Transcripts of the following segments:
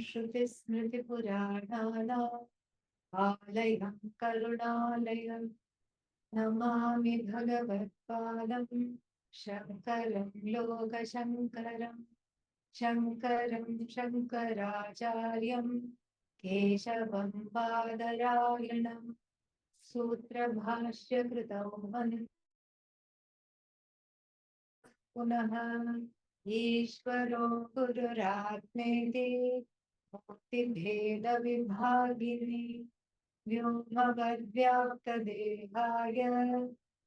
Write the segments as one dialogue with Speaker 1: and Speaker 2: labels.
Speaker 1: श्रुतिस्मृतिपुराणानाम् आलयं करुणालयं नमामि भगवत्पादं शङ्करं लोकशङ्करं शङ्करं शङ्कराचार्यं केशवं बादरायणं सूत्रभाष्यकृतौ वन्दे पुनः ईश्वरो गुरुरात्मेति मूर्तिभेदविभागिनि व्योमवद्व्याप्तदेहाय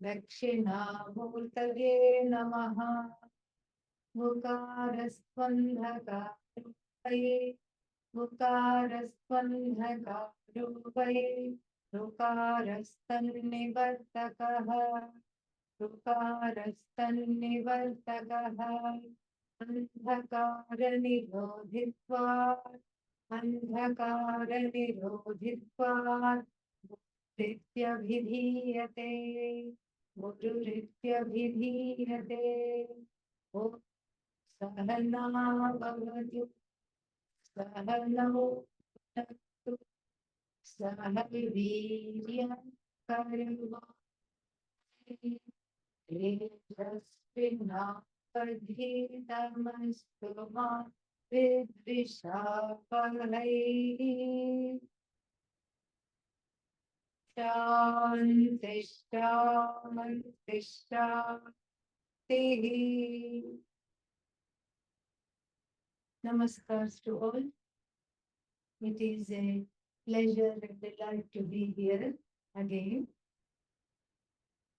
Speaker 1: दक्षिणामूर्तये नमः। मुकारस्त्वन्धकारूपये मुकारस्त्वन्धकारूपये ऋकारस्तन्निवर्तकः ऋकारस्तन्निवर्तकः अन्धकारनिरोधित्वात् अन्धकारनिरोधित्वात् गुरुरित्यभिधीयते गुरुरित्यभिधीयते। ॐ सहना भवतु सहनौ भुनक्तु सह वीर्यं करवावहै तेजस्विनावधीतमस्तु मा विद्विषावहै। शान्ति शान्ति शान्तिः। Namaskar to all. It is a pleasure and delight to be here again.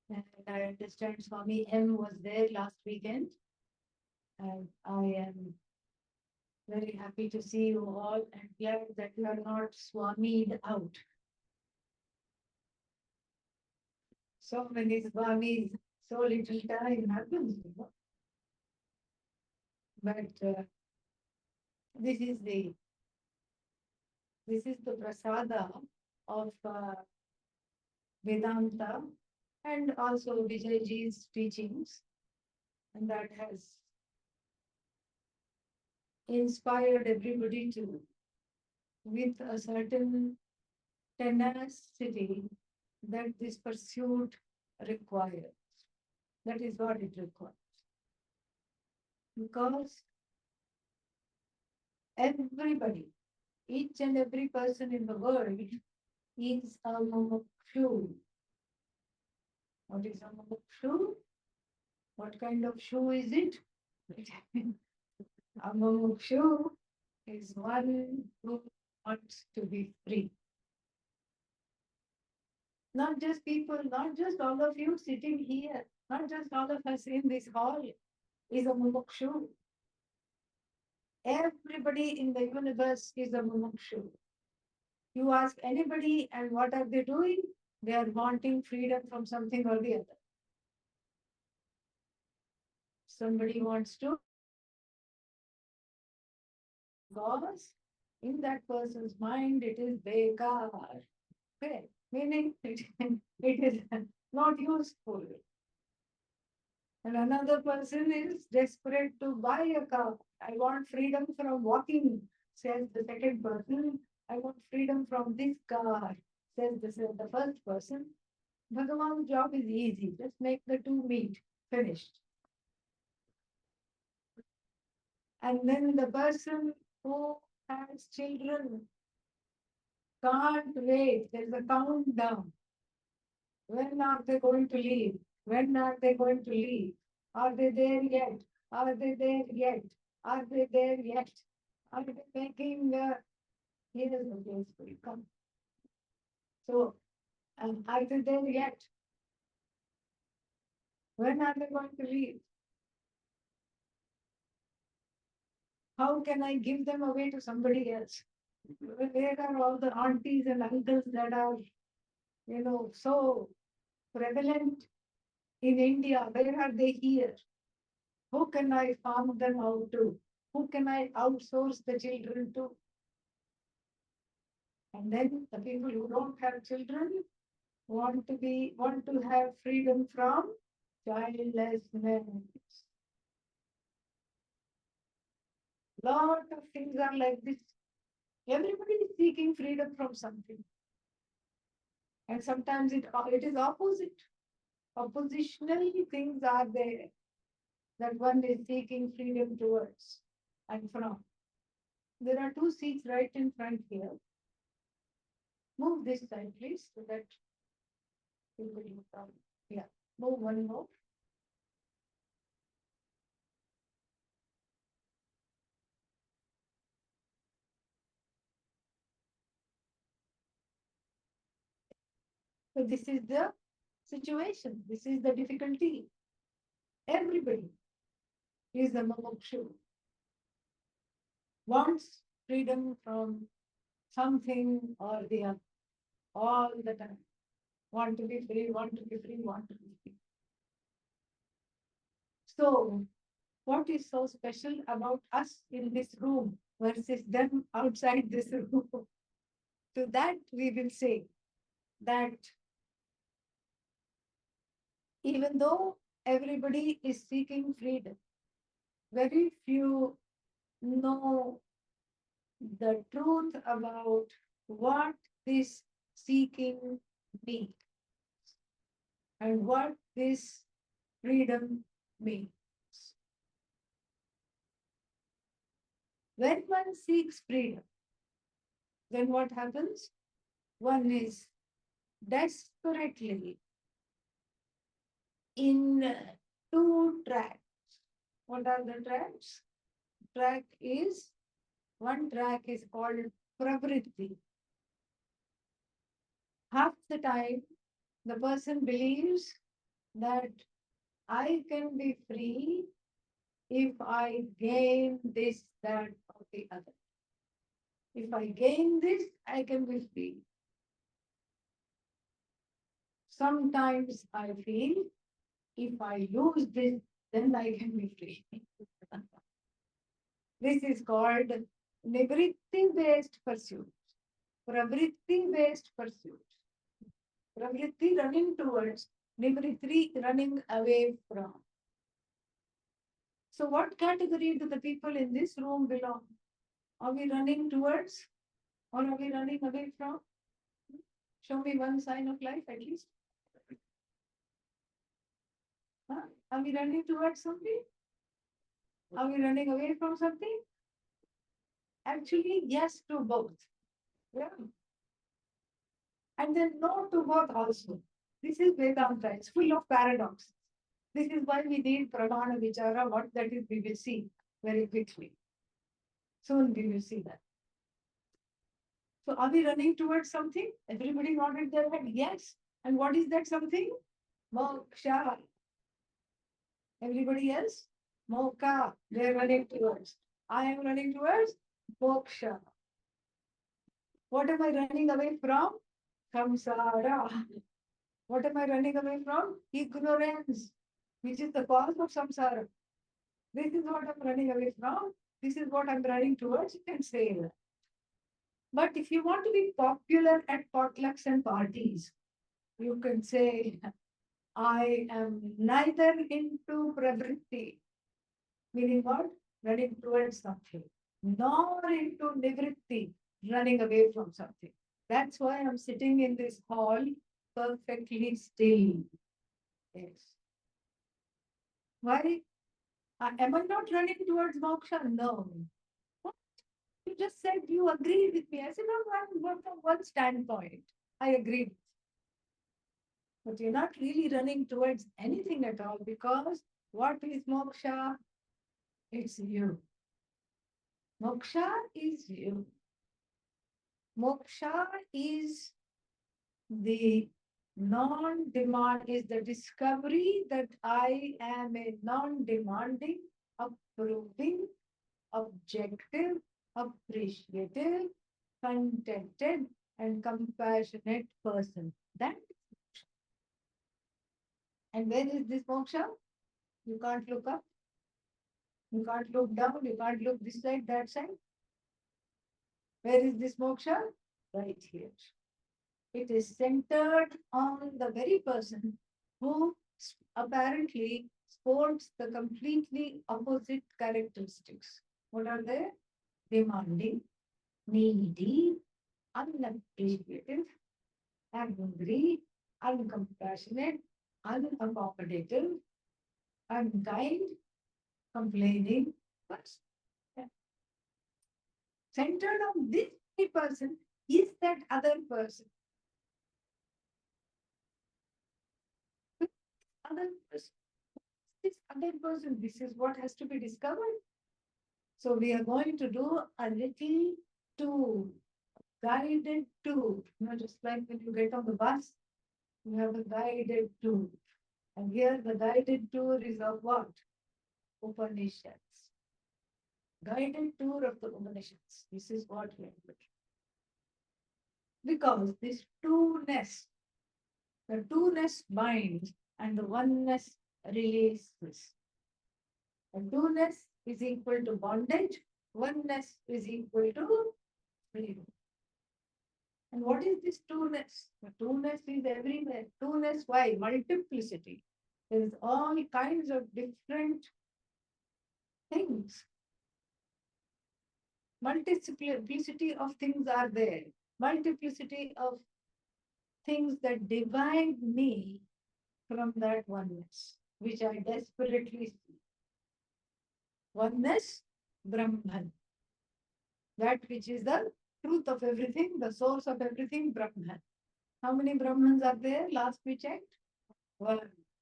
Speaker 1: And I understand Swami M was there last weekend. And I am very happy to see you all and glad that you are not Swami'd out. So many Swamis, so little time happens, you know. But this is the prasada of Vedanta and also Vijayji's teachings, and that has inspired everybody to, with a certain tenacity that this pursuit requires. That is what it requires. Because everybody, each and every person in the world is a mumukshu. What is a mumukshu? What kind of shoe is it? A mumukshu is one who wants to be free. Not just people, not just all of you sitting here, not just all of us in this hall is a mumukshu. Everybody in the universe is a mumukshu. You ask anybody, and what are they doing? They are wanting freedom from something or the other. Somebody wants to, because in that person's mind it is bekar. Okay, meaning it is not useful. And another person is desperate to buy a car. I want freedom from walking, says the second person. I want freedom from this car, says the first person. Bhagavan's job is easy. Just make the two meet. Finished. And then the person who has children can't wait. There's a countdown. When are they going to leave? When are they going to leave? Are they there yet? Are they there yet? Are they there yet? Are they making here is the place for you. Come. So, are they there yet? When are they going to leave? How can I give them away to somebody else? Where are all the aunties and uncles that are, so prevalent in India? Where are they here? Who can I farm them out to? Who can I outsource the children to? And then the people who don't have children want to have freedom from childlessness. Lot of things are like this. Everybody is seeking freedom from something. And sometimes it is opposite. Oppositional things are there that one is seeking freedom towards and from. There are two seats right in front here. Move this side, please, so that people will come. Yeah, move one more. So this is the situation. This is the difficulty. Everybody is a mumukshu, wants freedom from something or the other all the time. Want to be free, want to be free, want to be free. So, what is so special about us in this room versus them outside this room? To that, we will say that even though everybody is seeking freedom, very few know the truth about what this seeking means and what this freedom means. When one seeks freedom, then what happens? One is desperately in two tracks. What are the tracks? One track is called pravritti. Half the time, the person believes that I can be free if I gain this, that, or the other. If I gain this, I can be free. Sometimes I feel if I lose this, then I can be free. This is called nivritti-based pursuit, pravritti-based pursuit. Pravritti running towards, nivritti running away from. So what category do the people in this room belong? Are we running towards or are we running away from? Show me one sign of life at least. Huh? Are we running towards something? Are we running away from something? Actually, yes to both. Yeah. And then no to both also. This is Vedanta. It's full of paradoxes. This is why we need Pramana Vichara. What that is, we will see very quickly. Soon we will see that. So are we running towards something? Everybody nodded their head. Yes. And what is that something? Moksha. Everybody else? Moksha. They are running towards. I am running towards moksha. What am I running away from? Samsara. What am I running away from? Ignorance, which is the cause of samsara. This is what I'm running away from. This is what I'm running towards. You can say that. But if you want to be popular at potlucks and parties, you can say, I am neither into pravritti, meaning what? Running towards something, nor into nivritti, running away from something. That's why I'm sitting in this hall perfectly still. Yes. Why? Am I not running towards moksha? No. What? You just said you agree with me. I said, no, I'm from one standpoint. I agree. But you're not really running towards anything at all because what is moksha? It's you. Moksha is you. Moksha is the non-demand, is the discovery that I am a non-demanding, approving, objective, appreciative, contented, and compassionate person. That and where is this moksha? You can't look up, you can't look down, you can't look this side, that side. Where is this moksha? Right here. It is centered on the very person who apparently sports the completely opposite characteristics. What are they? Demanding, needy, unappreciative, angry, uncompassionate, unaccommodative, unkind, complaining. But centered on this person is that other person. Other person. This other person. This is what has to be discovered. So we are going to do a little tour, guided tour. Just like when you get on the bus, you have a guided tour. And here the guided tour is of what? Upanishads. Guided tour of the Upanishads. This is what we are doing. Because this two-ness, the two-ness binds and the oneness releases. The two-ness is equal to bondage, oneness is equal to freedom. And what is this two-ness? The two-ness is everywhere. Two-ness, why? Multiplicity. There is all kinds of different things. Multiplicity of things are there. Multiplicity of things that divide me from that oneness, which I desperately see. Oneness, Brahman. That which is the truth of everything, the source of everything, Brahman. How many Brahmans are there? Last we checked. One.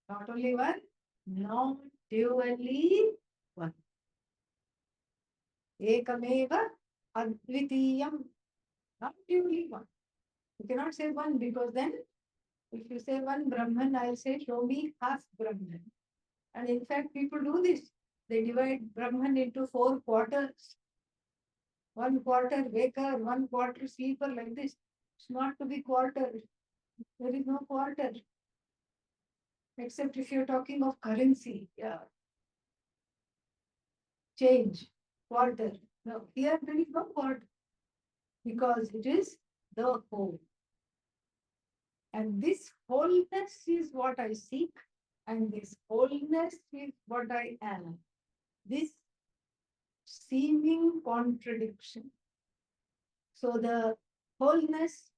Speaker 1: Not only one, not dually one. Ekameva advitiyam. Not dually one. You cannot say one because then if you say one Brahman, I'll say show me half Brahman. And in fact, people do this. They divide Brahman into 4 quarters. 1 quarter waker, 1 quarter sleeper, like this. It's not to be quartered. There is no quarter. Except if you're talking of currency. Yeah. Change. Quarter. No, here there is no quarter. Because it is the whole. And this wholeness is what I seek. And this wholeness is what I am. This seeming contradiction. So the wholeness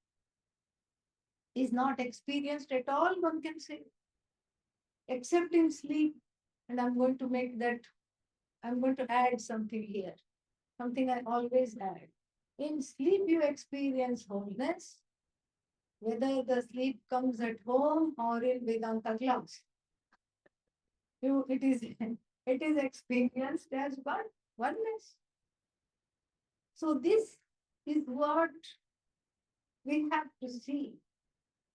Speaker 1: is not experienced at all, one can say, except in sleep. And I'm going to make that, I'm going to add something here, something I always add. In sleep, you experience wholeness, whether the sleep comes at home or in Vedanta class. It is experienced as oneness. So this is what we have to see,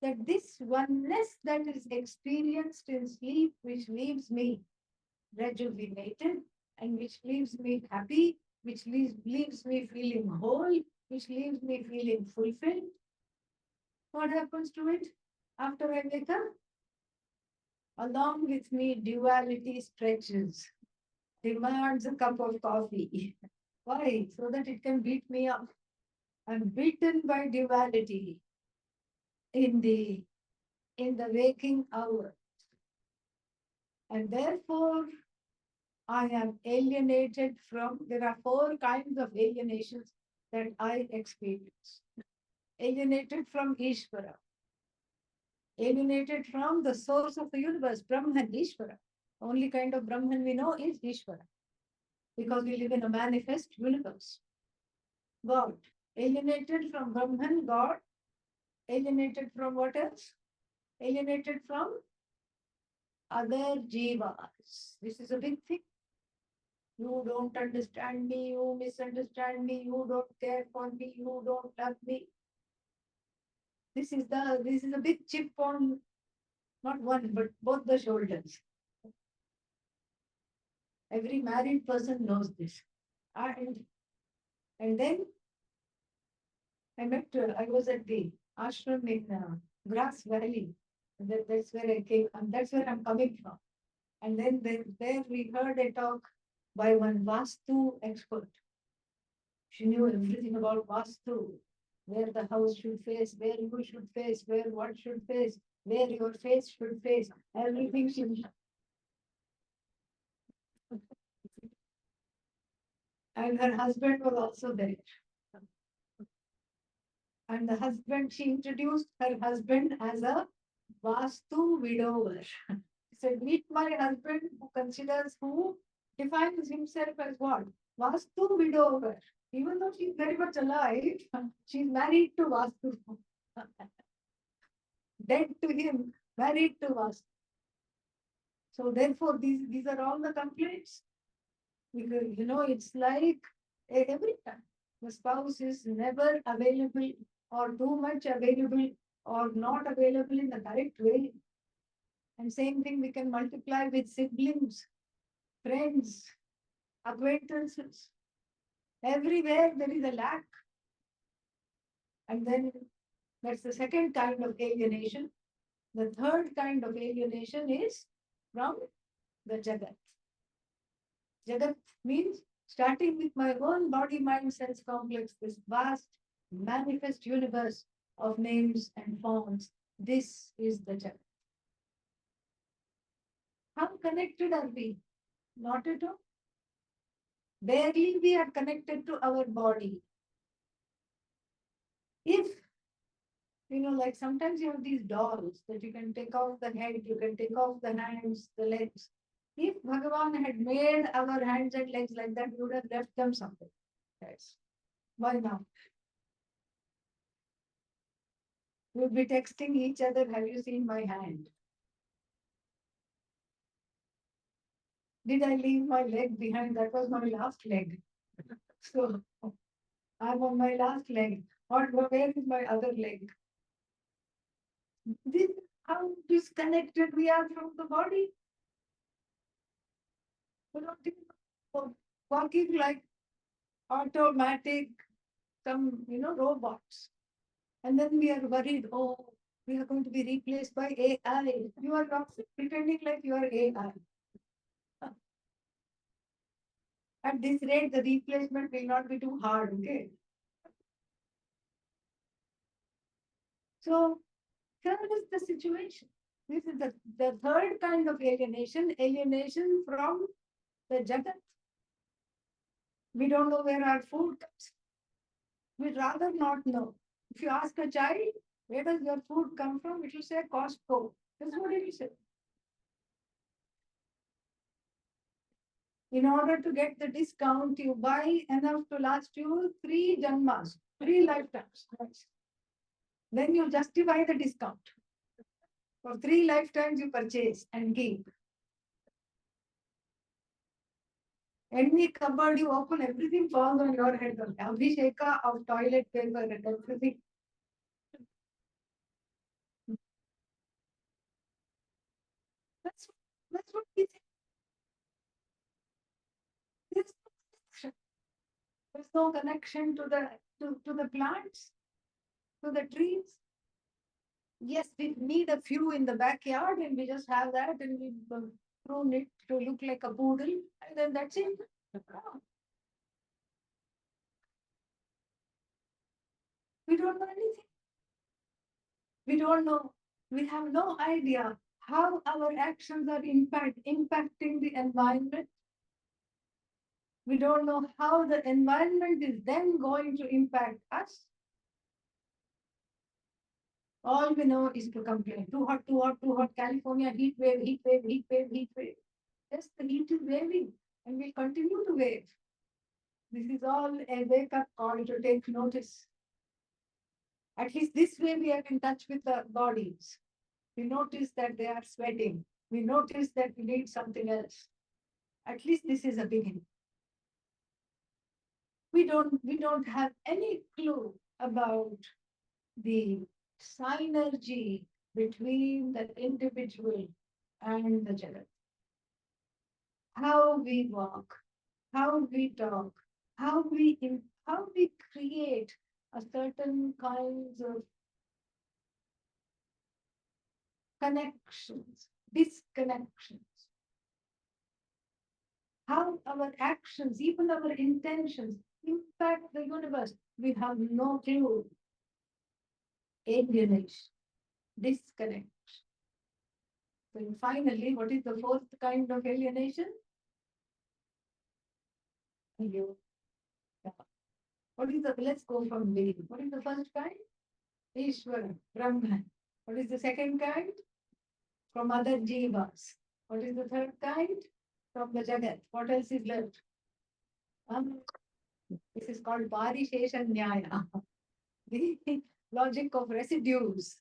Speaker 1: that this oneness that is experienced in sleep, which leaves me rejuvenated and which leaves me happy, which leaves me feeling whole, which leaves me feeling fulfilled. What happens to it after I wake up? Along with me, duality stretches, demands a cup of coffee. Why? So that it can beat me up. I'm beaten by duality in the waking hour. And therefore, I am alienated from, there are 4 kinds of alienations that I experience. Alienated from Ishvara. Alienated from the source of the universe, Brahman, Ishvara. Only kind of Brahman we know is Ishvara. Because we live in a manifest universe. God. Alienated from Brahman, God. Alienated from what else? Alienated from other jivas. This is a big thing. You don't understand me, you misunderstand me, you don't care for me, you don't love me. This is a big chip on not one but both the shoulders. Every married person knows this. And then I was at the ashram in Grass Valley. That's where I came, and that's where I'm coming from. And then there we heard a talk by one Vastu expert. She knew everything about Vastu, where the house should face, where you should face, where what should face, where your face should face, everything she knew. And her husband was also there. And the husband, she introduced her husband as a Vastu widower. She said, meet my husband who considers, who defines himself as what? Vastu widower. Even though she's very much alive, she's married to Vastu. Dead to him, married to Vastu. So therefore, these are all the complaints. Because, it's like every time the spouse is never available or too much available or not available in the correct way. And same thing we can multiply with siblings, friends, acquaintances. Everywhere there is a lack. And then that's the second kind of alienation. The third kind of alienation is from the Jagat. Jagat means starting with my own body, mind, sense complex, this vast manifest universe of names and forms. This is the Jagat. How connected are we? Not at all. Barely we are connected to our body. If, like sometimes you have these dolls that you can take off the head, you can take off the hands, the legs. If Bhagavan had made our hands and legs like that, we would have left them somewhere. Yes. Why not? We'll be texting each other, have you seen my hand? Did I leave my leg behind? That was my last leg. So I'm on my last leg. Where is my other leg? This how disconnected we are from the body. We don't even know. Walking like automatic, some robots. And then we are worried, oh, we are going to be replaced by AI. You are not pretending like you are AI. At this rate, the replacement will not be too hard, okay? So here is the situation. This is the third kind of alienation from the Jagat. We don't know where our food comes. We'd rather not know. If you ask a child, where does your food come from? It will say Costco. That's what it will say. In order to get the discount, you buy enough to last you 3 janmas, 3 lifetimes. Then you justify the discount. For 3 lifetimes you purchase and keep. Any cupboard you open, everything falls on your head. Abhisheka of toilet paper and everything. That's, that's what we think. There's no connection to the plants, to the trees. Yes, we need a few in the backyard and we just have that and we prune it to look like a poodle and then that's it. We don't know anything. We don't know. We have no idea how our actions are impacting the environment. We don't know how the environment is then going to impact us. All we know is to complain. Too hot, too hot, too hot. California heat wave, heat wave, heat wave, heat wave. Yes, the heat is waving and will continue to wave. This is all a wake-up call to take notice. At least this way we are in touch with our bodies. We notice that they are sweating. We notice that we need something else. At least this is a beginning. We don't have any clue about the synergy between the individual and the Jagat. How we walk, how we talk, how we create a certain kinds of connections, disconnections. How our actions, even our intentions, impact the universe. We have no clue. Alienation, disconnect. Then finally, what is the fourth kind of alienation? You. Yeah. What is the, let's go from beginning. What is the first kind? Ishvara, Brahman. What is the second kind? From other jivas. What is the third kind? From the Jagat. What else is left? This is called Parishesha Nyaya, the logic of residues.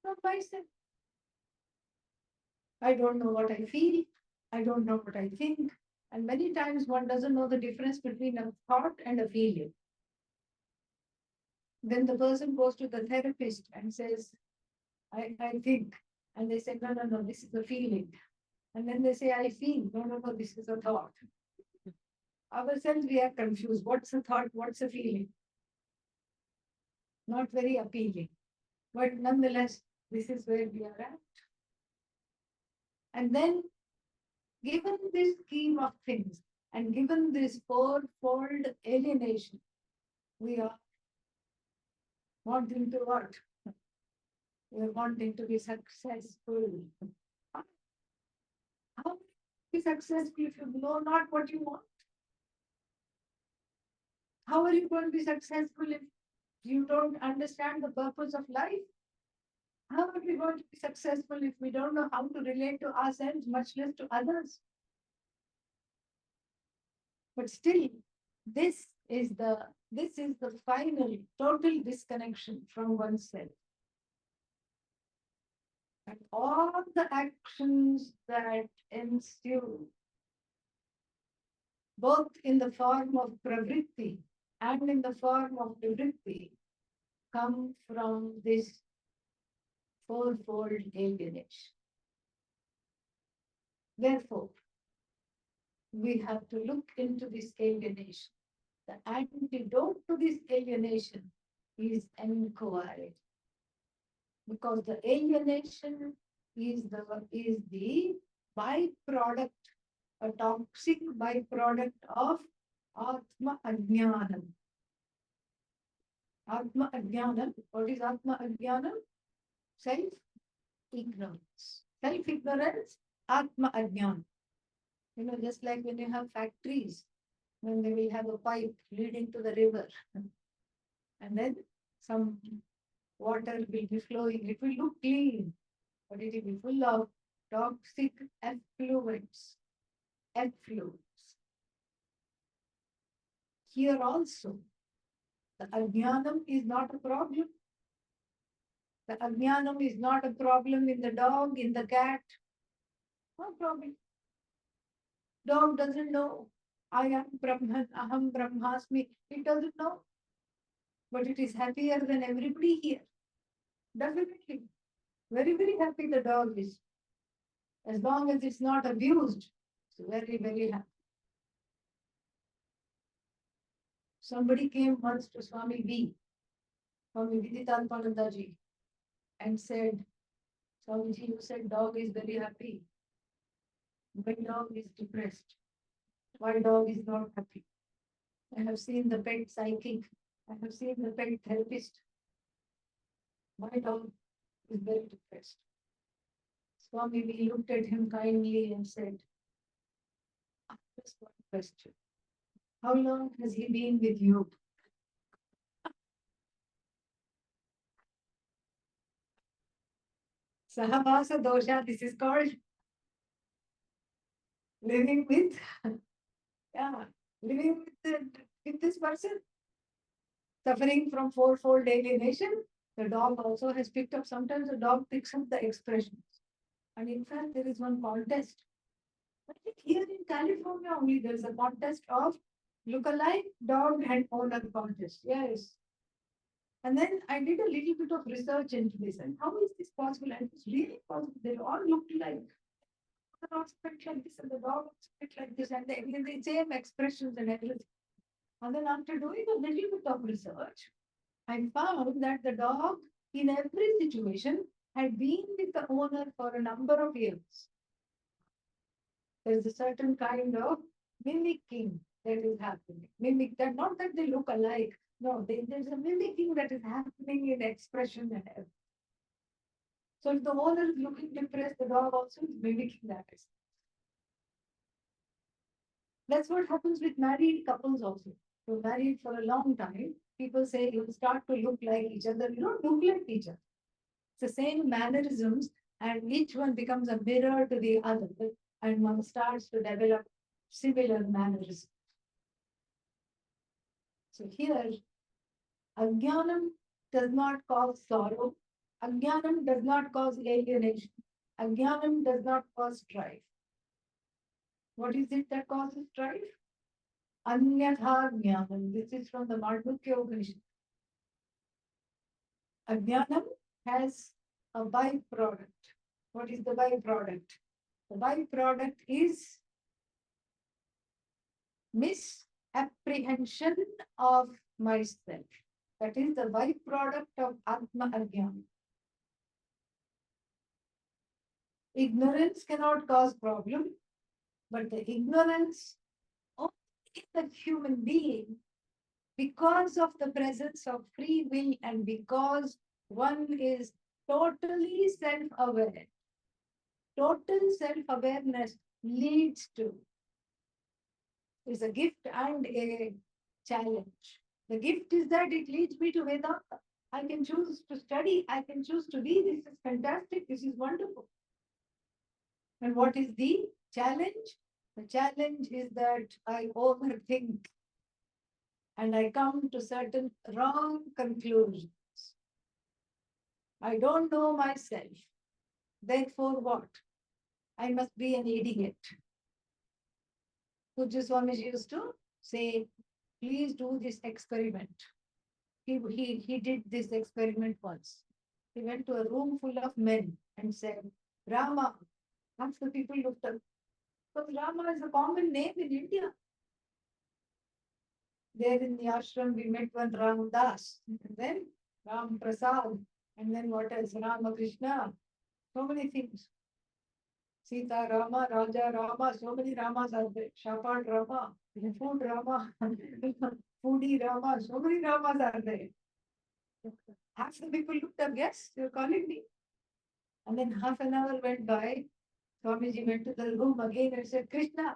Speaker 1: From myself. I don't know what I feel. I don't know what I think. And many times one doesn't know the difference between a thought and a feeling. Then the person goes to the therapist and says, I think. And they say, no, no, no, this is a feeling. And then they say, I feel. No, no, no, this is a thought. Ourselves, we are confused. What's a thought? What's a feeling? Not very appealing. But nonetheless, this is where we are at. And then, given this scheme of things, and given this fourfold alienation, we are wanting to what? We are wanting to be successful. How be successful if you know not what you want? How are you going to be successful if you don't understand the purpose of life? How are we going to be successful if we don't know how to relate to ourselves, much less to others? But still, this is the final total disconnection from oneself. And all the actions that ensue, both in the form of pravritti and in the form of nivritti, come from this fourfold alienation. Therefore, we have to look into this alienation. The antidote to this alienation is inquiry. Because the alienation is the byproduct, a toxic byproduct of Atma Ajnanam. Atma Ajnanam, what is Atma Ajnanam? Self-ignorance. Self-ignorance, Atma Ajnanam. You know, just like when you have factories, when they will have a pipe leading to the river, and then some water will be flowing. It will look clean, but it will be full of toxic effluents. Here also, the ajnanam is not a problem. The ajnanam is not a problem in the dog, in the cat. No problem. Dog doesn't know. I am Brahman, Aham Brahmasmi. It doesn't know. But it is happier than everybody here. Definitely. Very, very happy the dog is. As long as it's not abused, it's very, very happy. Somebody came once to Swami V, Swami Viditanpananda ji, and said, Swamiji, you said dog is very happy. My dog is depressed. My dog is not happy. I have seen the pet psychic. I have seen the pet therapist. My dog is very depressed. Swami V looked at him kindly and said, just one question. How long has he been with you? Sahavasa dosha, this is called living with, yeah, living with this person, suffering from fourfold alienation. The dog also has picked up, sometimes the dog picks up the expressions. And in fact, there is one contest. I think here in California only there is a contest of look-alike dog and owner contest. Yes. And then I did a little bit of research into this. And how is this possible? And it's really possible. They all look like the dog spit like this and the dog spit like this, and they the same expressions and everything. And then after doing a little bit of research, I found that the dog in every situation had been with the owner for a number of years. There's a certain kind of mimicking that is happening. Mimic that, not that they look alike. No, there's a mimicking that is happening in expression and everything. So if the owner is looking depressed, the dog also is mimicking that. That's what happens with married couples also. You're married for a long time. People say you start to look like each other. You don't look like each other. It's the same mannerisms, and each one becomes a mirror to the other, and one starts to develop similar mannerisms. So here, Ajnanam does not cause sorrow. Ajnanam does not cause alienation. Ajnanam does not cause strife. What is it that causes strife? Anyatha Jnanam. This is from the Mandukya Upanishad. Ajnanam has a byproduct. What is the byproduct? The byproduct is misapprehension of myself. That is the byproduct of Atma Ajnana. Ignorance cannot cause problem, but the ignorance of the human being, because of the presence of free will and because one is totally self-aware, total self-awareness leads to, is a gift and a challenge. The gift is that it leads me to Vedanta. I can choose to study, I can choose to be. This is fantastic, this is wonderful. And what is the challenge? The challenge is that I overthink and I come to certain wrong conclusions. I don't know myself. Therefore, what? I must be an idiot. Pujya Swamiji used to say, please do this experiment. He did this experiment once. He went to a room full of men and said, Rama. Half the people looked up. Because Rama is a common name in India. There in the ashram, we met one Ram Das, and then Ram Prasad, and then what else? Ramakrishna. So many things. Sita Rama, Raja Rama, so many Ramas are there. Shapad Rama, Food Rama, Foodie Rama, so many Ramas are there. Half the people looked up, yes, you're calling me. And then half an hour went by. Swamiji went to the room again and said, Krishna.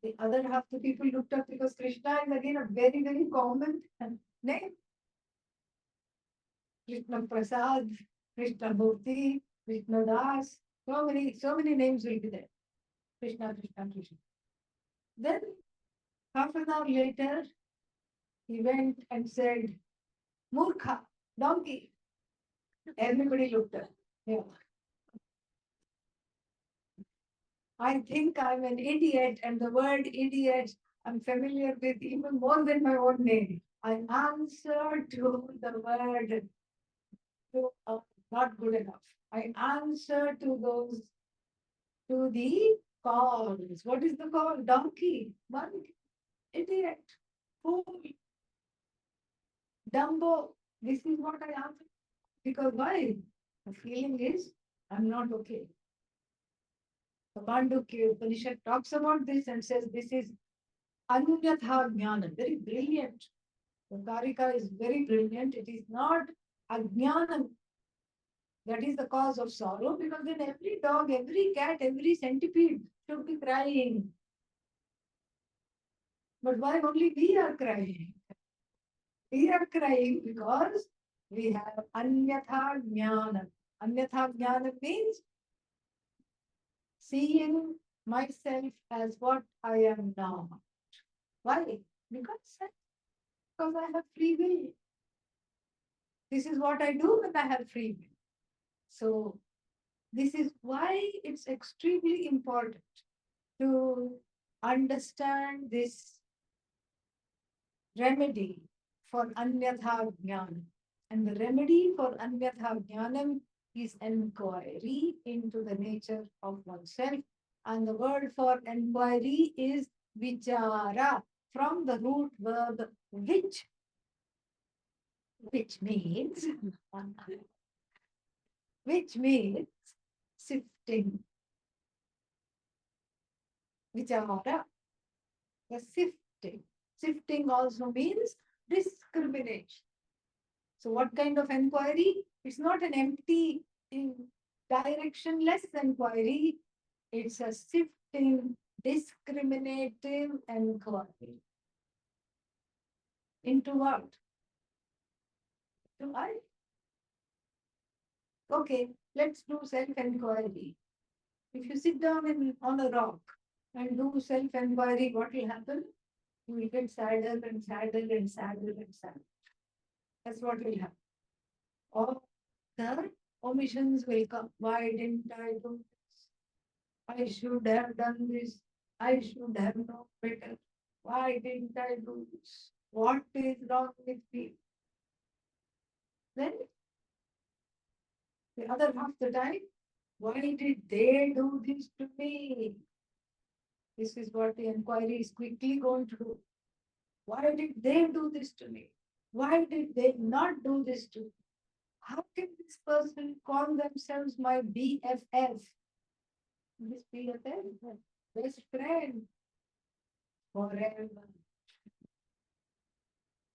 Speaker 1: The other half the people looked up because Krishna is again a very, very common name. Krishna Prasad, Krishna Murti, Krishna Das, so many names will be there. Krishna, Krishna, Krishna. Then half an hour later, he went and said, Murkha, donkey. Everybody looked up. Yeah. I think I'm an idiot, and the word idiot I'm familiar with even more than my own name. I answer to the word not good enough. I answer to those, to the calls. What is the call? Donkey, monkey, idiot, fool, Dumbo. This is what I answer. Because why? The feeling is I'm not okay. The Mandukya Upanishad talks about this and says this is Anyatha Jnana, very brilliant. The Karika is very brilliant. It is not Ajnanam that is the cause of sorrow, because then every dog, every cat, every centipede should be crying. But why only we are crying? We are crying because we have Anyatha Jnana. Anyatha Jnana means seeing myself as what I am now. Why? Because I have free will. This is what I do when I have free will. So this is why it's extremely important to understand this remedy for Anyatha Jnanam. And the remedy for Anyatha Jnanam is inquiry into the nature of oneself. And the word for inquiry is vichara, from the root verb which means sifting. Vichara, the sifting. Sifting also means discrimination. So what kind of inquiry? It's not an empty, directionless inquiry. It's a sifting, discriminative inquiry. Into what? To I. Okay, let's do self-enquiry. If you sit down on a rock and do self-enquiry, what will happen? You will get sadder and sadder and sadder and sadder. That's what will happen. All the omissions will come. Why didn't I do this? I should have done this. I should have known better. Why didn't I do this? What is wrong with me? Then the other half the time, why did they do this to me? This is what the inquiry is quickly going to do. Why did they do this to me? Why did they not do this to me? How can this person call themselves my BFF? This BFF, best friend forever,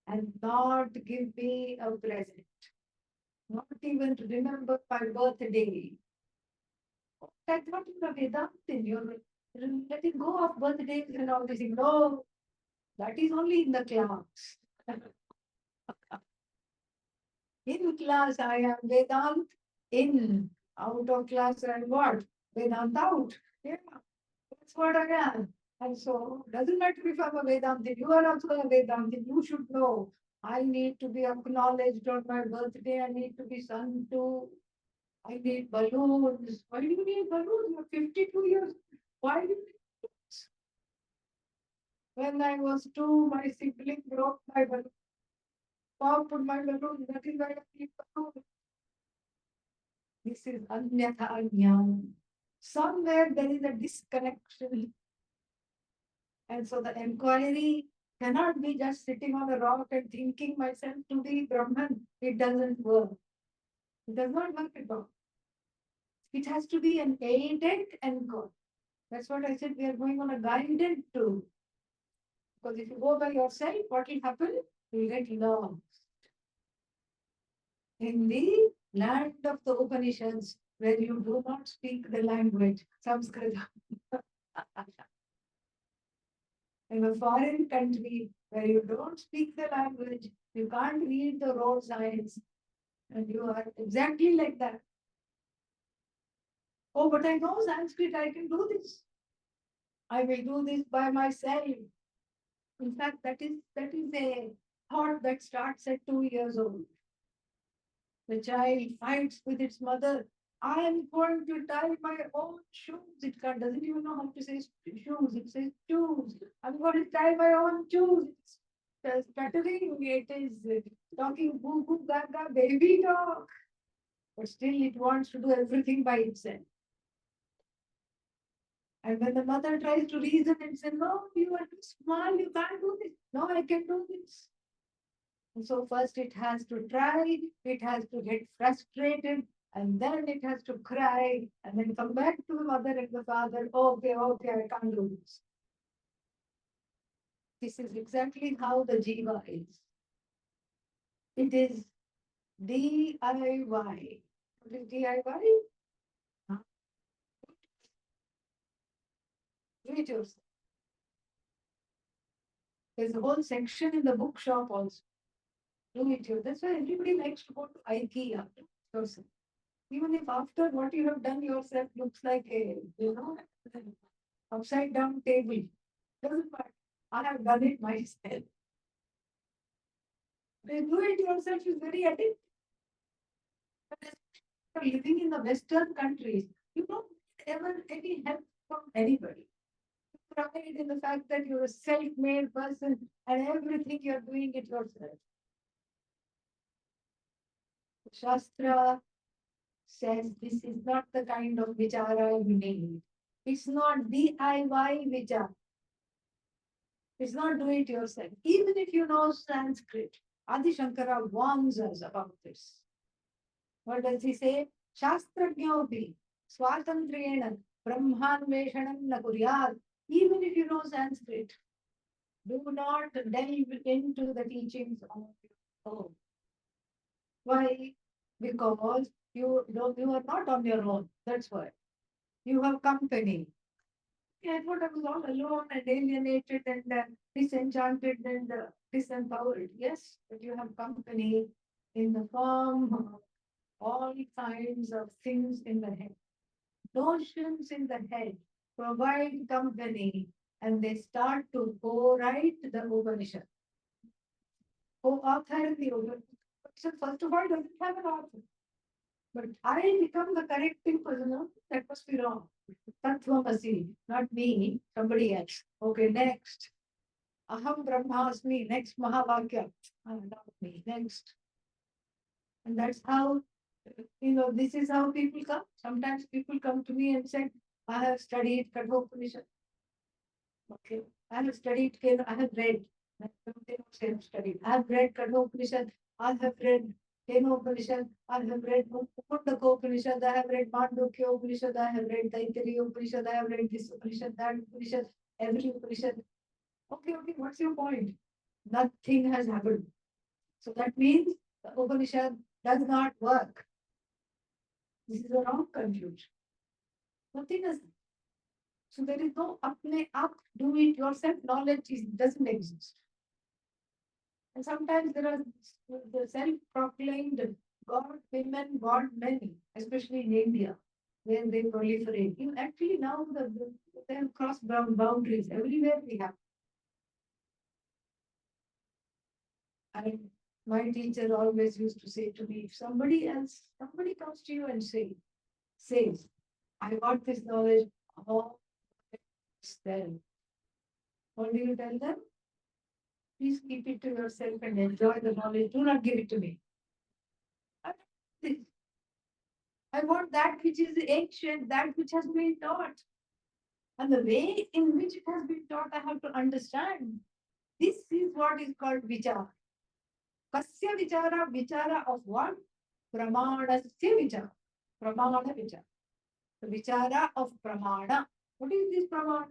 Speaker 1: and not give me a present, not even to remember my birthday. That's not in the Vedanta. You're letting go of birthdays and all this. No, that is only in the class. In class, I am Vedant. In out of class, I am what? Vedant out. Yeah, that's what I am. And so, doesn't matter if I'm a Vedantin, you are also a Vedantin, you should know. I need to be acknowledged on my birthday, I need to be sung to, I need balloons. Why do you need balloons? You're 52 years. Why do you need balloons? When I was two, my sibling broke my balloon. Popped my balloon. That is why I need balloons. This is anyatha jnana. Somewhere there is a disconnection. And so the inquiry cannot be just sitting on a rock and thinking myself to be Brahman. It doesn't work. It does not work at all. It has to be an aided inquiry. That's what I said. We are going on a guided tour. Because if you go by yourself, what will happen? You will get lost. In the land of the Upanishads, where you do not speak the language, Sanskrit. In a foreign country where you don't speak the language, you can't read the road signs, and you are exactly like that. Oh, but I know Sanskrit, I can do this. I will do this by myself. In fact, that is a thought that starts at 2 years old. The child fights with its mother. I am going to tie my own shoes. It doesn't even know how to say shoes. It says shoes. I'm going to tie my own shoes. It's stuttering. It is talking boo boo gaga baby talk. But still, it wants to do everything by itself. And when the mother tries to reason and say, no, you are too small, you can't do this. No, I can do this. And so first it has to try, it has to get frustrated, and then it has to cry, and then come back to the mother and the father. Okay, okay, I can't do this. This is exactly how the jiva is. It is DIY. What is DIY? Huh? Do it yourself. There's a whole section in the bookshop also. Do it yourself. That's why everybody likes to go to IKEA yourself. Even if after what you have done yourself looks like upside down table, doesn't matter. I have done it myself. They do it yourself is very addictive. But living in the Western countries, you don't ever any help from anybody. Pride in the fact that you're a self-made person and everything you're doing it yourself. Shastra says this is not the kind of vichara you need. It's not DIY vichara. It's not do it yourself. Even if you know Sanskrit, Adi Shankara warns us about this. What does he say? Shastrajnyopi swatantriyena brahmanveshanam na kuryat. Even if you know Sanskrit, do not delve into the teachings of your own. Why? Because you are not on your own. That's why. You have company. I thought I was all alone and alienated and disenchanted and disempowered. Yes, but you have company in the form of all kinds of things in the head. Notions in the head provide company and they start to co-write the Upanishad. Co-author the Upanishad. So first of all, doesn't have an author. But I become the correcting person. No, that must be wrong. Tattvamasi, not me, somebody else. Okay, next. Aham Brahmasmi, next Mahavakya. Not me, next. And that's how, this is how people come. Sometimes people come to me and say, I have studied Kathopanishad. Okay. I have studied, I have read. They don't say I've studied. I have read Kathopanishad. I have read Kenopanishad. I have read Upanishad. I have read Mandukya Upanishad. I have read Taittiriya Upanishad. I have read this Upanishad, that Upanishad, every Upanishad. Okay, what's your point? Nothing has happened. So that means the Upanishad does not work. This is a wrong conclusion. Nothing has. So there is no apne up, do it yourself. Knowledge doesn't exist. And sometimes there are the self-proclaimed God women, God men, especially in India, where they proliferate. Actually now they have crossed boundaries. Everywhere we have. And my teacher always used to say to me, if somebody comes to you and says, I got this knowledge, oh, then what do you tell them? Please keep it to yourself and enjoy the knowledge. Do not give it to me. I want that which is ancient, that which has been taught. And the way in which it has been taught, I have to understand. This is what is called vichara. Kasya vichara, vichara of what? Pramanasya vichara. Pramana vichara. The vichara of pramana. What is this pramana?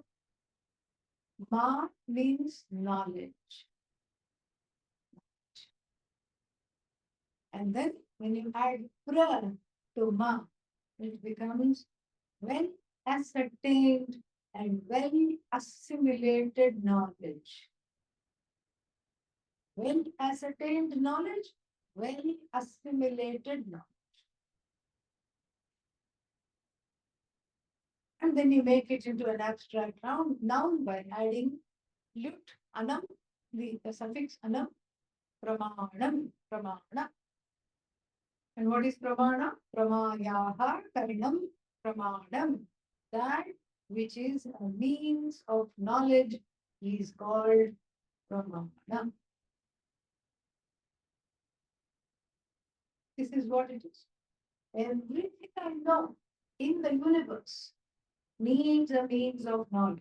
Speaker 1: Ma means knowledge. And then when you add pra to ma, it becomes well ascertained and well assimilated knowledge. Well ascertained knowledge, well assimilated knowledge. And then you make it into an abstract noun by adding lut, anam, the suffix anam, pramanam, pramana. And what is pramana? Pramayaha karinam pramanam. That which is a means of knowledge is called pramana. This is what it is. Everything I know in the universe needs a means of knowledge.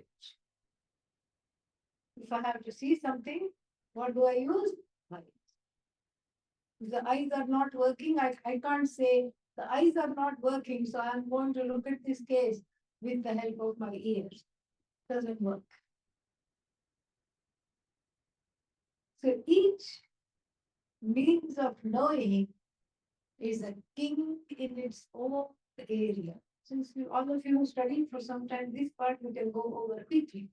Speaker 1: If I have to see something, what do I use? Eyes. If the eyes are not working, I can't say the eyes are not working, so I'm going to look at this case with the help of my ears. Doesn't work. So each means of knowing is a king in its own area. Since all of you studied for some time, this part we can go over quickly.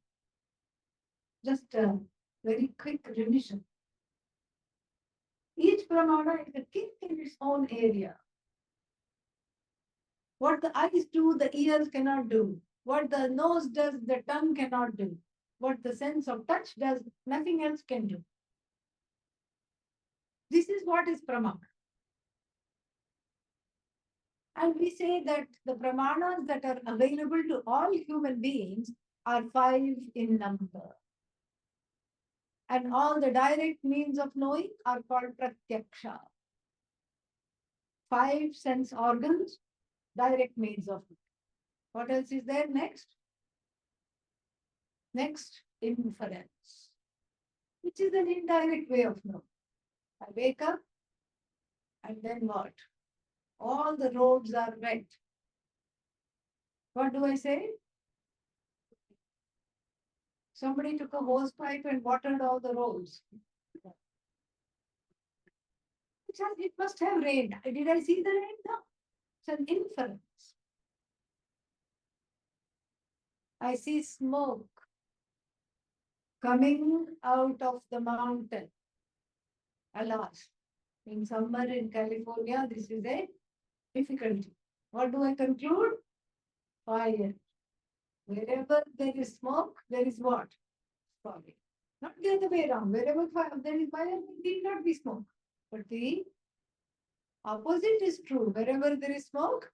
Speaker 1: Just a very quick revision. Each pramana is a king in its own area. What the eyes do, the ears cannot do. What the nose does, the tongue cannot do. What the sense of touch does, nothing else can do. This is what is pramana. And we say that the pramanas that are available to all human beings are 5 in number. And all the direct means of knowing are called pratyaksha. 5 sense organs, direct means of knowing. What else is there next? Next, inference, which is an indirect way of knowing. I wake up and then what? All the roads are wet. What do I say? Somebody took a hose pipe and watered all the roads. It must have rained. Did I see the rain? No. It's an inference. I see smoke. coming out of the mountain. Alas, in summer in California, this is a difficulty. What do I conclude? Fire. Wherever there is smoke, there is what? Fire. Not the other way around. Wherever there is fire, there need not be smoke. But the opposite is true. Wherever there is smoke,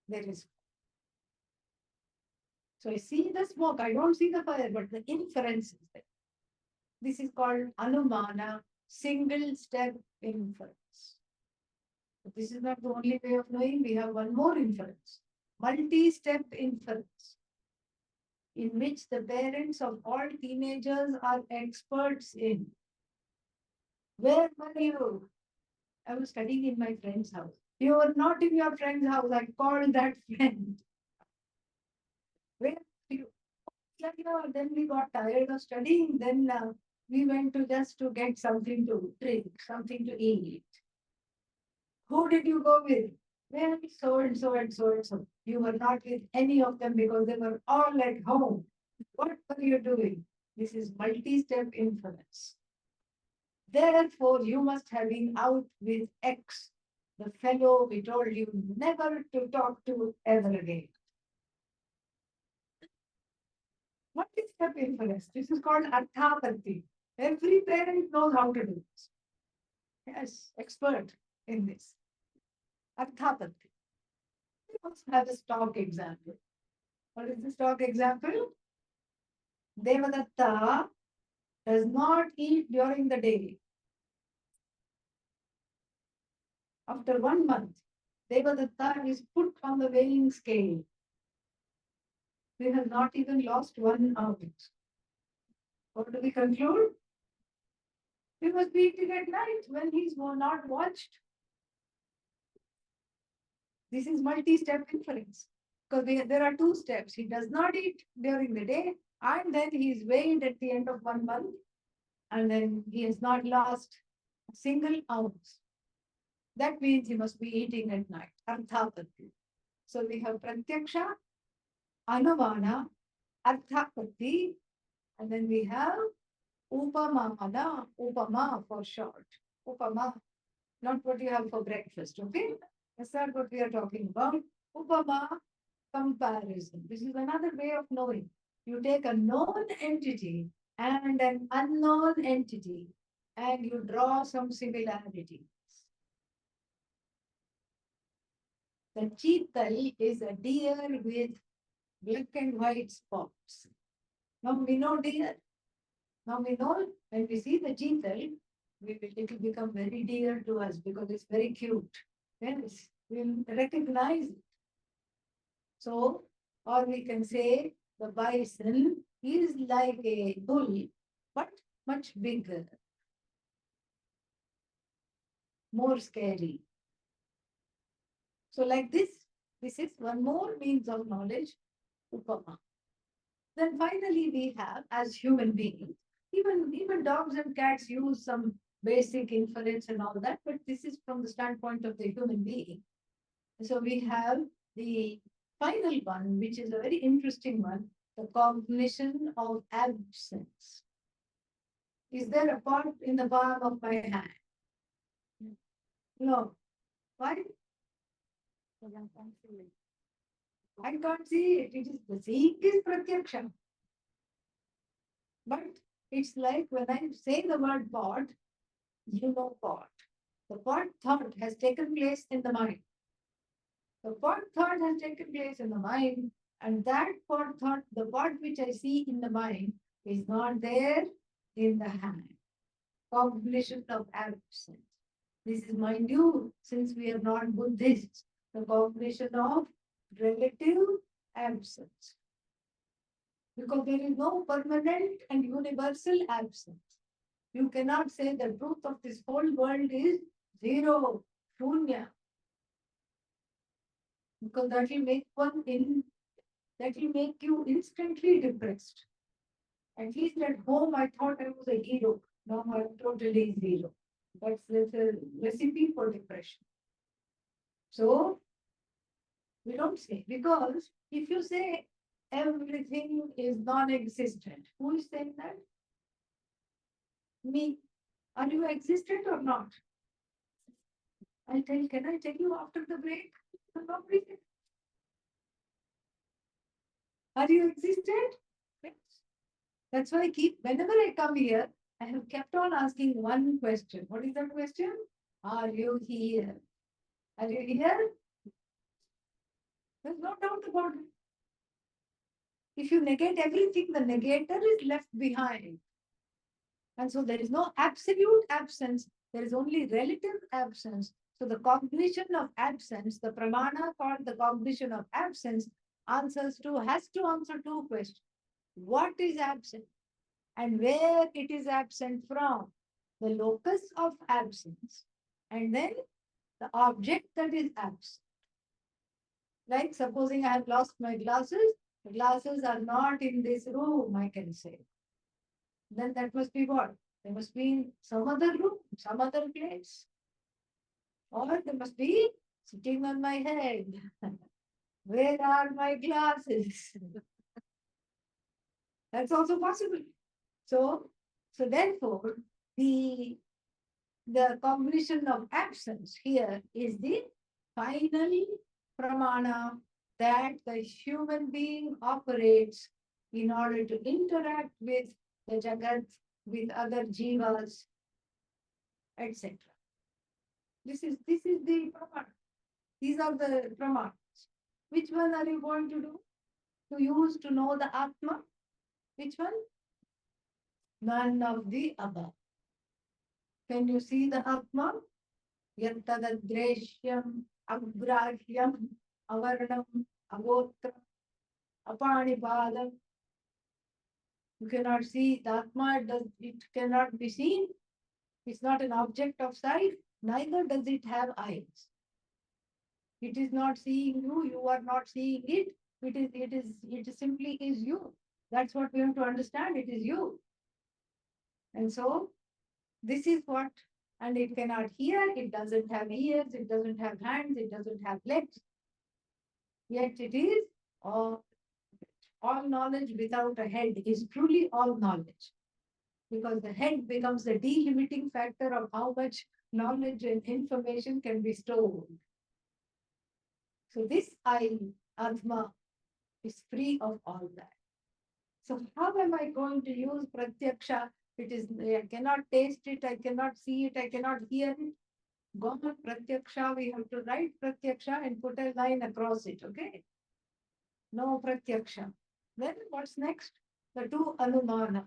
Speaker 1: there is. So I see the smoke. I don't see the fire, but the inference is there. This is called anumana, single step inference. But this is not the only way of knowing. We have one more inference, multi-step inference, in which the parents of all teenagers are experts in. Where were you? I was studying in my friend's house. You were not in your friend's house. I called that friend. Where were you? Then we got tired of studying. Then we went to just to get something to drink, something to eat. Who did you go with? Well, so and so and so and so. You were not with any of them because they were all at home. What were you doing? This is multi-step inference. Therefore, you must have been out with X, the fellow we told you never to talk to ever again. Multi-step inference. This is called arthapati. Every parent knows how to do this. Yes, expert in this. Arthapati. We also have a stock example. What is the stock example? Devadatta does not eat during the day. After 1 month, Devadatta is put on the weighing scale. We have not even lost 1 ounce. What do we conclude? We must be eating at night when he's not watched. This is multi-step inference. Because there are 2 steps. He does not eat during the day, and then he is weighed at the end of 1 month, and then he has not lost a single ounce. That means he must be eating at night. Arthapati. So we have pratyaksha, anuvana, arthapati, and then we have upamana, upama for short. Upama, not what you have for breakfast, okay? That's not what we are talking about. Upama, comparison. This is another way of knowing. You take a known entity and an unknown entity and you draw some similarities. The cheetal is a deer with black and white spots. Now we know deer. Now we know when we see the cheetal, it will become very dear to us because it's very cute. Yes, we'll recognize it. So, or we can say the bison is like a bull, but much bigger, more scary. So like this is one more means of knowledge, upama. Then finally we have, as human beings, even dogs and cats use some basic inference and all that, but this is from the standpoint of the human being. So we have the final one, which is a very interesting one, the cognition of absence. Is there a part in the palm of my hand? No. Why? I can't see it. It is the seeing is pratyaksha. But it's like when I say the word pot, you know pot. The pot thought has taken place in the mind. The pot thought has taken place in the mind, and that pot thought, the pot which I see in the mind, is not there in the hand. Cognition of absence. This is, mind you, since we are not Buddhists, the cognition of relative absence. Because there is no permanent and universal absence. You cannot say the truth of this whole world is zero, shunya. Because that will make that will make you instantly depressed. At least at home, I thought I was a hero. Now I'm totally zero. That's a recipe for depression. So we don't say, because if you say everything is non-existent, who is saying that? Me. Are you existent or not? Can I tell you after the break? Are you existent? Yes. That's why whenever I come here, I have kept on asking one question. What is that question? Are you here? Are you here? There's no doubt about it. If you negate everything, the negator is left behind. And so there is no absolute absence, there is only relative absence. So the cognition of absence, the pramana called the cognition of absence, has to answer two questions. What is absent and where it is absent from? The locus of absence and then the object that is absent. Like supposing I have lost my glasses, the glasses are not in this room, I can say. Then that must be what? They must be in some other room, some other place. Or they must be sitting on my head. Where are my glasses? That's also possible. So, so therefore, the cognition of absence here is the final pramana that the human being operates in order to interact with the jagat, with other jivas, etc. This is the pramana. These are the pramanas. Which one are you going to do? To use to know the Atma? Which one? None of the above. Can you see the Atma? Yattadadreshyam, agrahyam, avarnam, agotra, apanipadam. You cannot see the Atma, it cannot be seen. It's not an object of sight, neither does it have eyes. It is not seeing you, you are not seeing it. It simply is you. That's what we have to understand. It is you. And so this is what, and it cannot hear, it doesn't have ears, it doesn't have hands, it doesn't have legs. Yet it is all knowledge without a head is truly all knowledge. Because the head becomes the delimiting factor of how much knowledge and information can be stored. So this Atma, is free of all that. So how am I going to use pratyaksha? It is, I cannot taste it, I cannot see it, I cannot hear it. Go on pratyaksha, we have to write pratyaksha and put a line across it, okay? No pratyaksha. Then what's next? The two anumanas.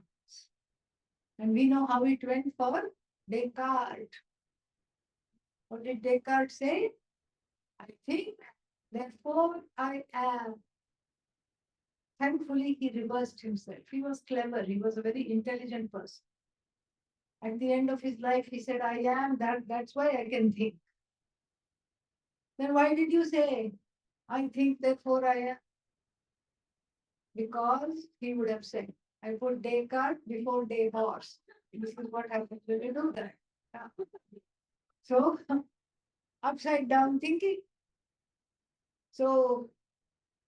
Speaker 1: And we know how it went for Descartes. What did Descartes say? I think, therefore I am. Thankfully, he reversed himself. He was clever. He was a very intelligent person. At the end of his life, he said, I am, that's why I can think. Then why did you say, I think, therefore I am? Because he would have said, I put Descartes before day horse. This is what happens when you do that. Yeah. So, upside down thinking. So,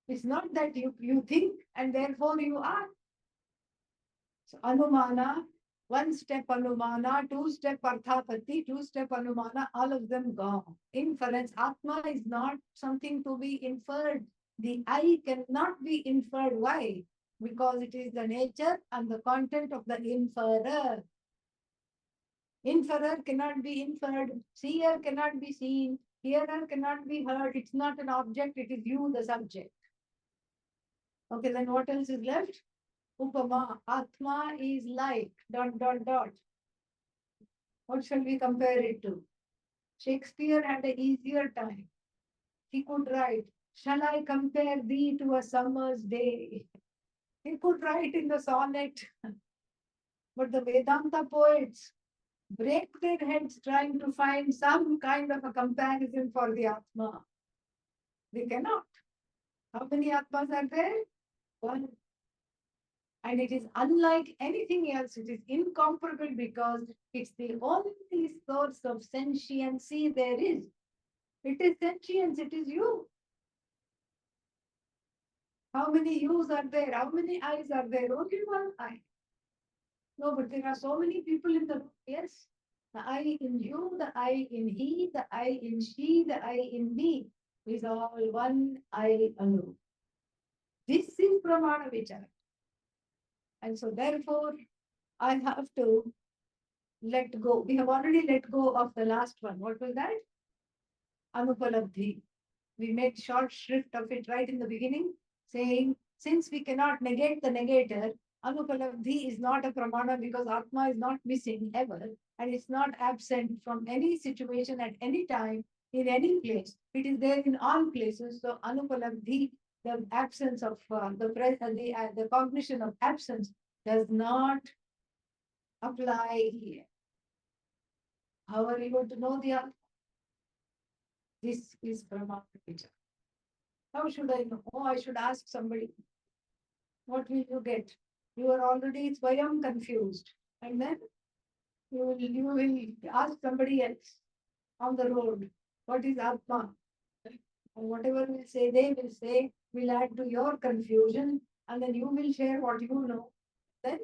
Speaker 1: it's not that you think and therefore you are. So, Anumana, one step Anumana, two step Arthapati, two step Anumana, all of them gone. Inference, Atma is not something to be inferred. The I cannot be inferred. Why? Because it is the nature and the content of the inferer. Inferer cannot be inferred. Seer cannot be seen. Hearer cannot be heard. It's not an object. It is you, the subject. Okay, then what else is left? Upama. Atma is like ... What shall we compare it to? Shakespeare had an easier time. He could write, shall I compare thee to a summer's day? He could write in the sonnet. But the Vedanta poets break their heads trying to find some kind of a comparison for the Atma. They cannot. How many Atmas are there? One. And it is unlike anything else. It is incomparable because it's the only source of sentiency there is. It is sentience, it is you. How many yous are there? How many eyes are there? Only one eye. No, but there are so many people in the room. Yes. The I in you, the I in he, the I in she, the I in me is all one I alone. This is Pramana Vichara. And so therefore, I have to let go. We have already let go of the last one. What was that? Anupalabdhi. We made short shrift of it right in the beginning, saying, since we cannot negate the negator, Anupalabdhi is not a pramana because Atma is not missing ever, and it's not absent from any situation at any time, in any place. It is there in all places. So Anupalabdhi, the absence of the cognition of absence, does not apply here. How are you going to know the Atma? This is Pramana. How should I know? Oh, I should ask somebody. What will you get? You are already Swayam confused. And then you will ask somebody else on the road, what is Atma? And whatever they will say, will add to your confusion, and then you will share what you know. Then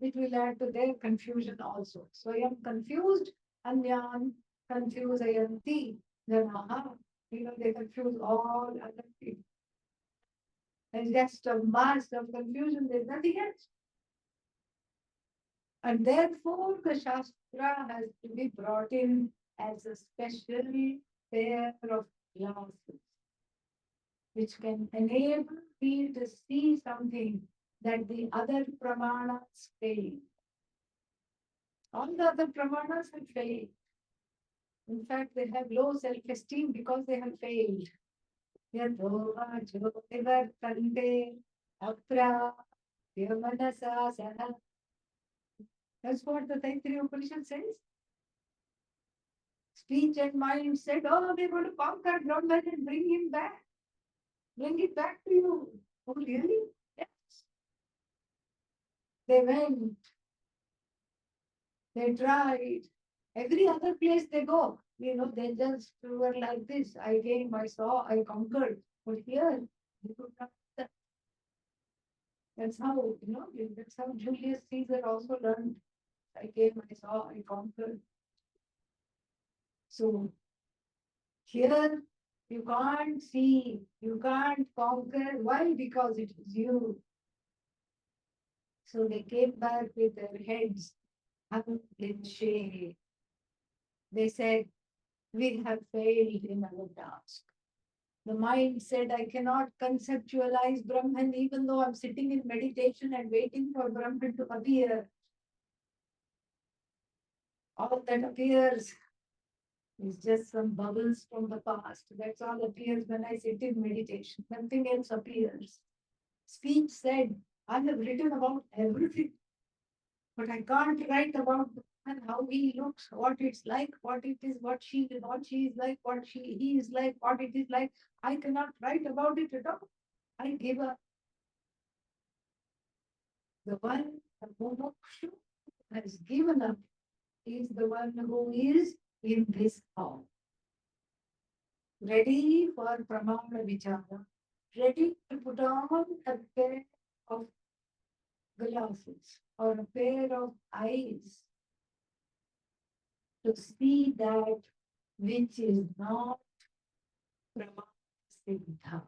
Speaker 1: it will add to their confusion also. Swayam confused, Anyan confusayanti, Janaha. They confuse all other people. There's just a mass of confusion, there's nothing else. And therefore, the Shastra has to be brought in as a special pair of glasses, which can enable me to see something that the other pramanas fail. All the other pramanas have failed. In fact, they have low self-esteem because they have failed. Yadova Jyotivartante Apra Yamanasa Sana. That's what the Taittiriya Upanishad says. Speech and mind said, oh, they're going to conquer Brahman and bring him back. Bring it back to you. Oh, really? Yes. They went, they tried. Every other place they go, they just were like this. I came, I saw, I conquered. But here, they could not. That's how, that's how Julius Caesar also learned. I came, I saw, I conquered. So here, you can't see, you can't conquer. Why? Because it is you. So they came back with their heads hung in shame. They said, we have failed in our task. The mind said, I cannot conceptualize Brahman even though I'm sitting in meditation and waiting for Brahman to appear. All that appears is just some bubbles from the past. That's all appears when I sit in meditation. Nothing else appears. Speech said, I have written about everything, but I can't write about and how he looks, what it's like, what it is, what she is like, he is like, what it is like. I cannot write about it at all. I give up. The one, the Mumukshu has given up is the one who is in this form, ready for Pramana Vichara, ready to put on a pair of glasses or a pair of eyes to see that which is not Pramana Siddha.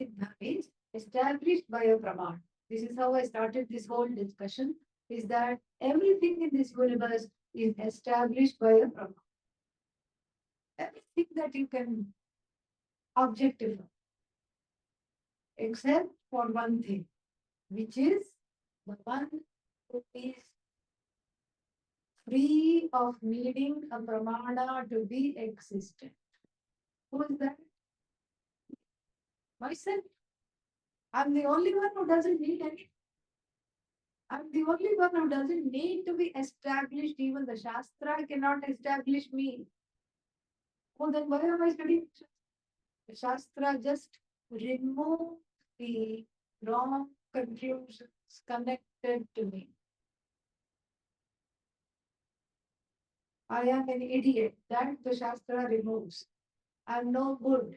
Speaker 1: Siddha means established by a Pramana. This is how I started this whole discussion, is that everything in this universe is established by a Pramana. Everything that you can objectify, except for one thing, which is the one who is free of needing a Pramana to be existent. Who is that? Myself. I'm the only one who doesn't need any. I'm the only one who doesn't need to be established. Even the Shastra cannot establish me. Oh, then why am I studying? The Shastra just remove the wrong conclusions connected to me. I am an idiot. That the Shastra removes. I'm no good.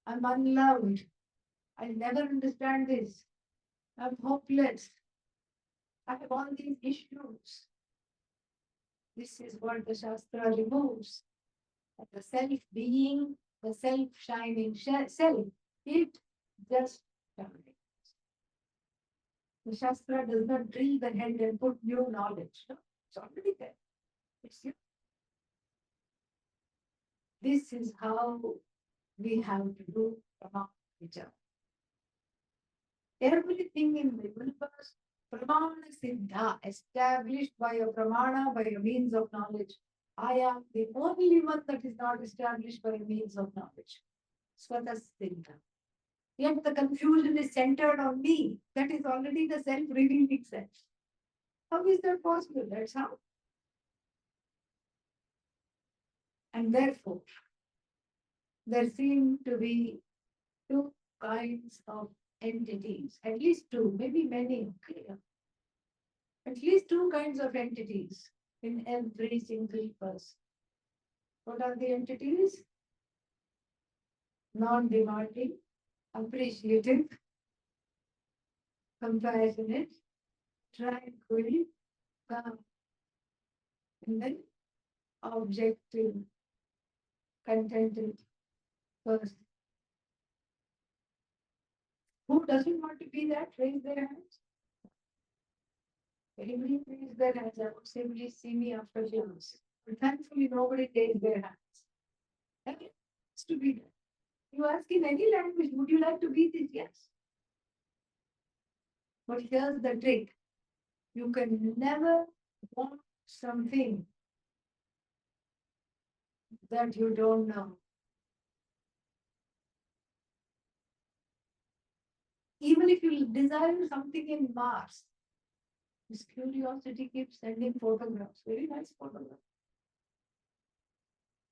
Speaker 1: I'm unloved. I'll never understand this. I'm hopeless. I have all these issues. This is what the Shastra removes. And the self being, the self shining self, it just terminates. The Shastra does not drill the head and put new knowledge. No, it's already there. It's you. This is how we have to do Prama Vichara. Everything in the universe, Pramana Siddha, established by a Pramana, by a means of knowledge. I am the only one that is not established by a means of knowledge. Swata Siddha. Yet the confusion is centered on me. That is already the self-revealing self. How is that possible? That's how. And therefore, there seem to be two kinds of entities, at least two, maybe many, clear. At least two kinds of entities in every single person. What are the entities? Non-demanding, appreciative, compassionate, tranquil, calm, and then objective, contented person. Who doesn't want to be that? Raise their hands. Anybody raise their hands? I would say, please see me after class. But thankfully, nobody raised their hands. And it has to be done. You ask in any language, would you like to be this? Yes. But here's the trick. You can never want something that you don't know. Even if you desire something in Mars, this curiosity keeps sending photographs, very nice photographs.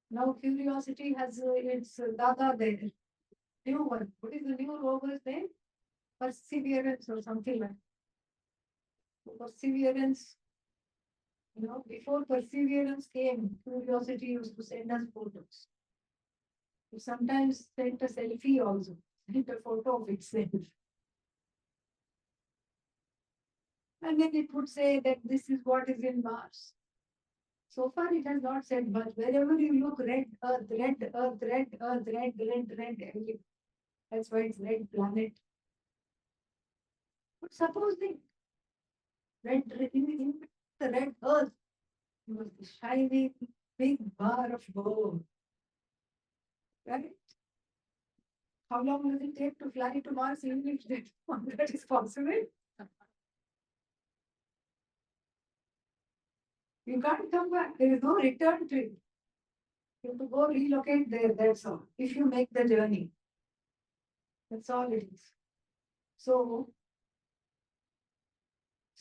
Speaker 1: Now curiosity has its Dada there, new one. What is the new rover's name? Perseverance or something like that. Perseverance, before Perseverance came, curiosity used to send us photos. It sometimes sent a selfie also, sent a photo of itself. And then it would say that this is what is in Mars. So far it has not said much. Wherever you look, red earth, red earth, red earth, red, red, red, everything. That's why it's red planet. But supposing in the red earth was the shining big bar of gold. Right? How long does it take to fly to Mars even if that is possible? You can't come back. There is no return trip. You have to go relocate there, that's all. If you make the journey. That's all it is. So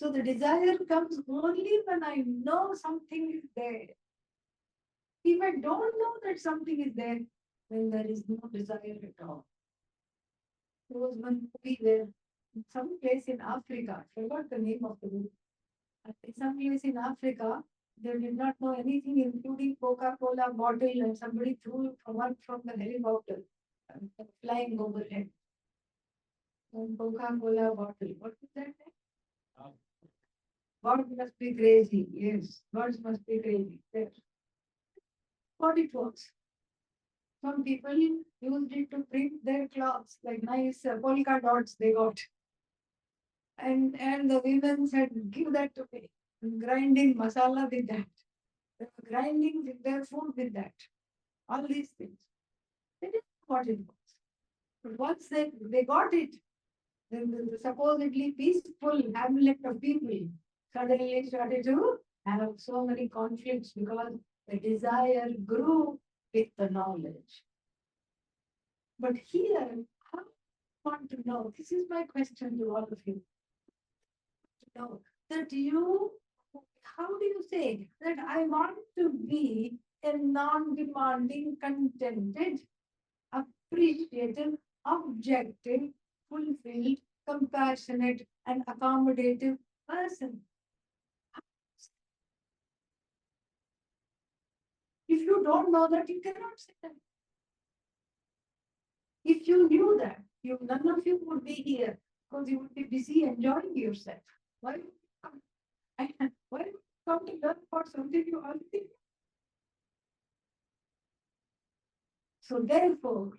Speaker 1: the desire comes only when I know something is there. If I don't know that something is there, then there is no desire at all. There was one movie there, some place in Africa, I forgot the name of the movie. In some place in Africa, they did not know anything, including Coca-Cola bottle, and somebody threw one from the helicopter, flying overhead. And Coca-Cola bottle. What is that name? God must be crazy. Yes, God must be crazy. There. What it was. Some people used it to print their clothes, like nice polka dots they got. And the women said, give that to me. Grinding masala with that. They were grinding with their food with that. All these things. They didn't know what it was. But once they got it, then the supposedly peaceful hamlet of people suddenly started to have so many conflicts because the desire grew with the knowledge. But here, how do you want to know? This is my question to all of you. To know that how do you say that I want to be a non-demanding, contented, appreciative, objective, fulfilled, compassionate, and accommodative person? If you don't know that, you cannot say that. If you knew that, none of you would be here because you would be busy enjoying yourself. Why? Why would you come to learn about something you already know? So therefore,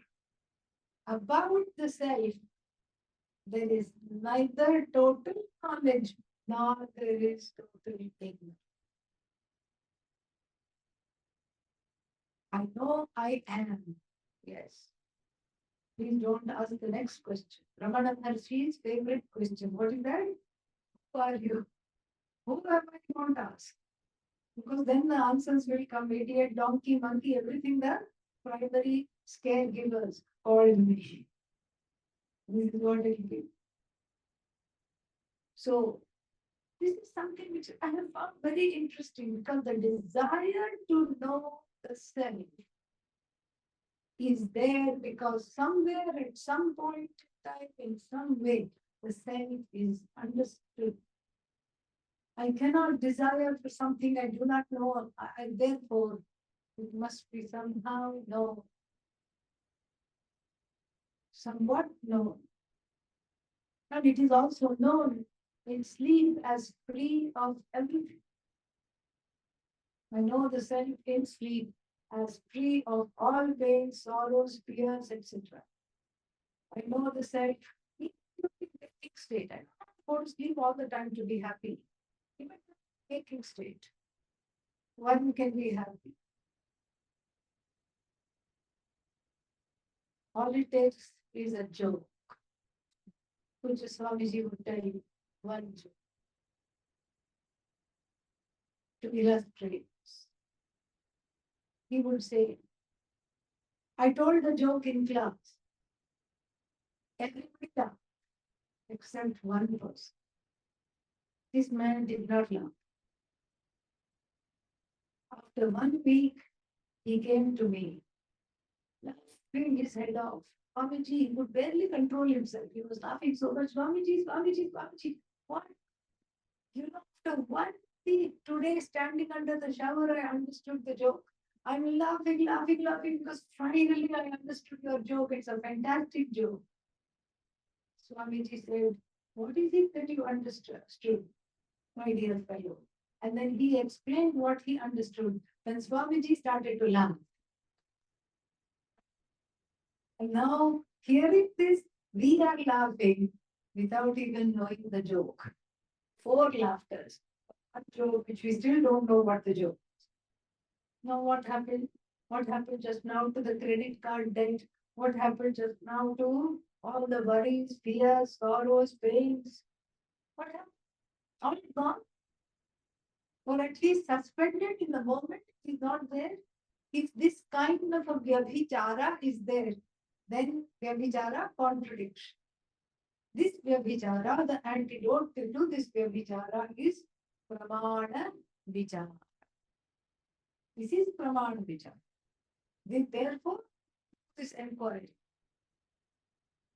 Speaker 1: about the self, there is neither total knowledge nor there is total ignorance. I know I am. Yes. Please don't ask the next question. Ramana Maharshi's favorite question. What is that? Who are you? Who am I? Don't ask. Because then the answers will come idiot, donkey, monkey, everything the primary scare givers called me. This is what it will be. So this is something which I have found very interesting because the desire to know the self is there because somewhere at some point in time, in some way, the self is understood. I cannot desire for something I do not know. Therefore, it must be somehow known, somewhat known. And it is also known in sleep as free of everything. I know the self in sleep as free of all pain, sorrows, fears, etc. I know the self in the waking state. I don't go to sleep all the time to be happy. Even in the waking state, one can be happy. All it takes is a joke, which Swamiji would tell you, one joke to illustrate. He would say, I told the joke in class. Everybody laughed except one person. This man did not laugh. After 1 week, he came to me, laughing his head off. Swamiji, he could barely control himself. He was laughing so much. Swamiji, Swamiji, Swamiji. What? You know, after 1 week, today standing under the shower, I understood the joke. I'm laughing, laughing, laughing because finally I understood your joke. It's a fantastic joke. Swamiji said, what is it that you understood, my dear fellow? And then he explained what he understood. Then Swamiji started to laugh. And now, hearing this, we are laughing without even knowing the joke. 4 laughters. A joke which we still don't know what the joke is. Now, what happened? What happened just now to the credit card debt? What happened just now to all the worries, fears, sorrows, pains? What happened? All gone? Or at least suspended in the moment, is not there. If this kind of a vyabhichara is there, then vyabhichara contradicts. This vyabhichara, the antidote to this vyabhichara is pramana vichara. This is pramana vichara. Therefore, this inquiry.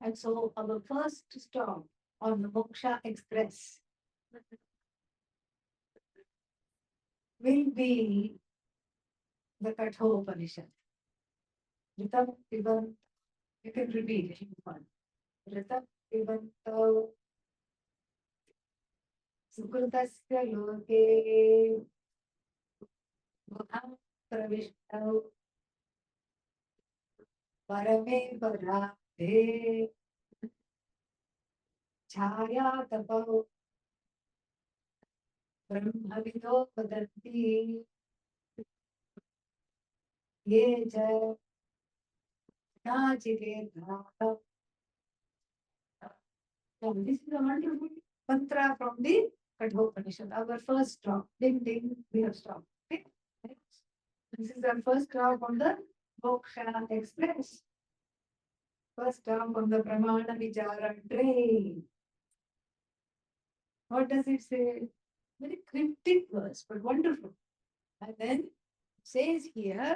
Speaker 1: And so our first stop on the Moksha Express will be the Kathopanishad. Ritam Piban, you can repeat it in one. Ritam Pibanto Sukrutasya Loke Guham Pravishtav Parame Parate Chaya Tapo Brahmavido Vadanti Ye Ja Nachiketa. So this is a wonderful mantra from the Kathopanishad. Our first stop. Ding ding, we have stopped. Okay? Next. This is our first stop on the Moksha Express. First stop on the Pramana Vichara train. What does it say? Very cryptic verse, but wonderful. And then it says here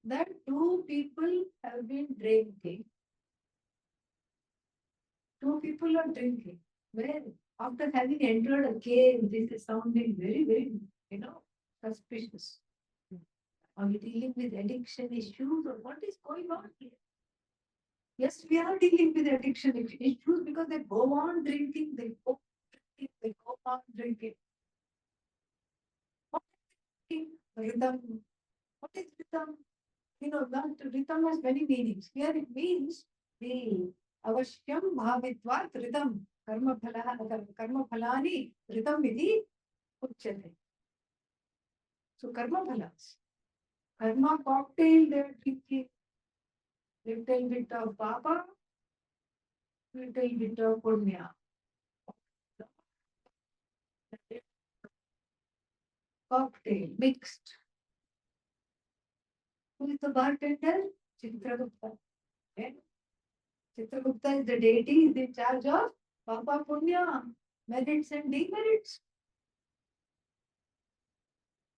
Speaker 1: that two people have been drinking. Two people are drinking. Well, after having entered a cave, this is sounding very, very, suspicious. Are we dealing with addiction issues or what is going on here? Yes, we are dealing with addiction issues because they go on drinking, they go on drinking. Rhythm. What is rhythm? That rhythm has many meanings. Here it means the avashyam bhavitvat rhythm. Karma phalani rhythm iti uchyate. So karma phalas. Karma cocktail they are drinking. Little bit of papa, little bit of punya. Cocktail mixed. Who is the bartender? Chitragupta. Okay? Chitragupta is the deity, is in charge of Papa Punya, merits and demerits.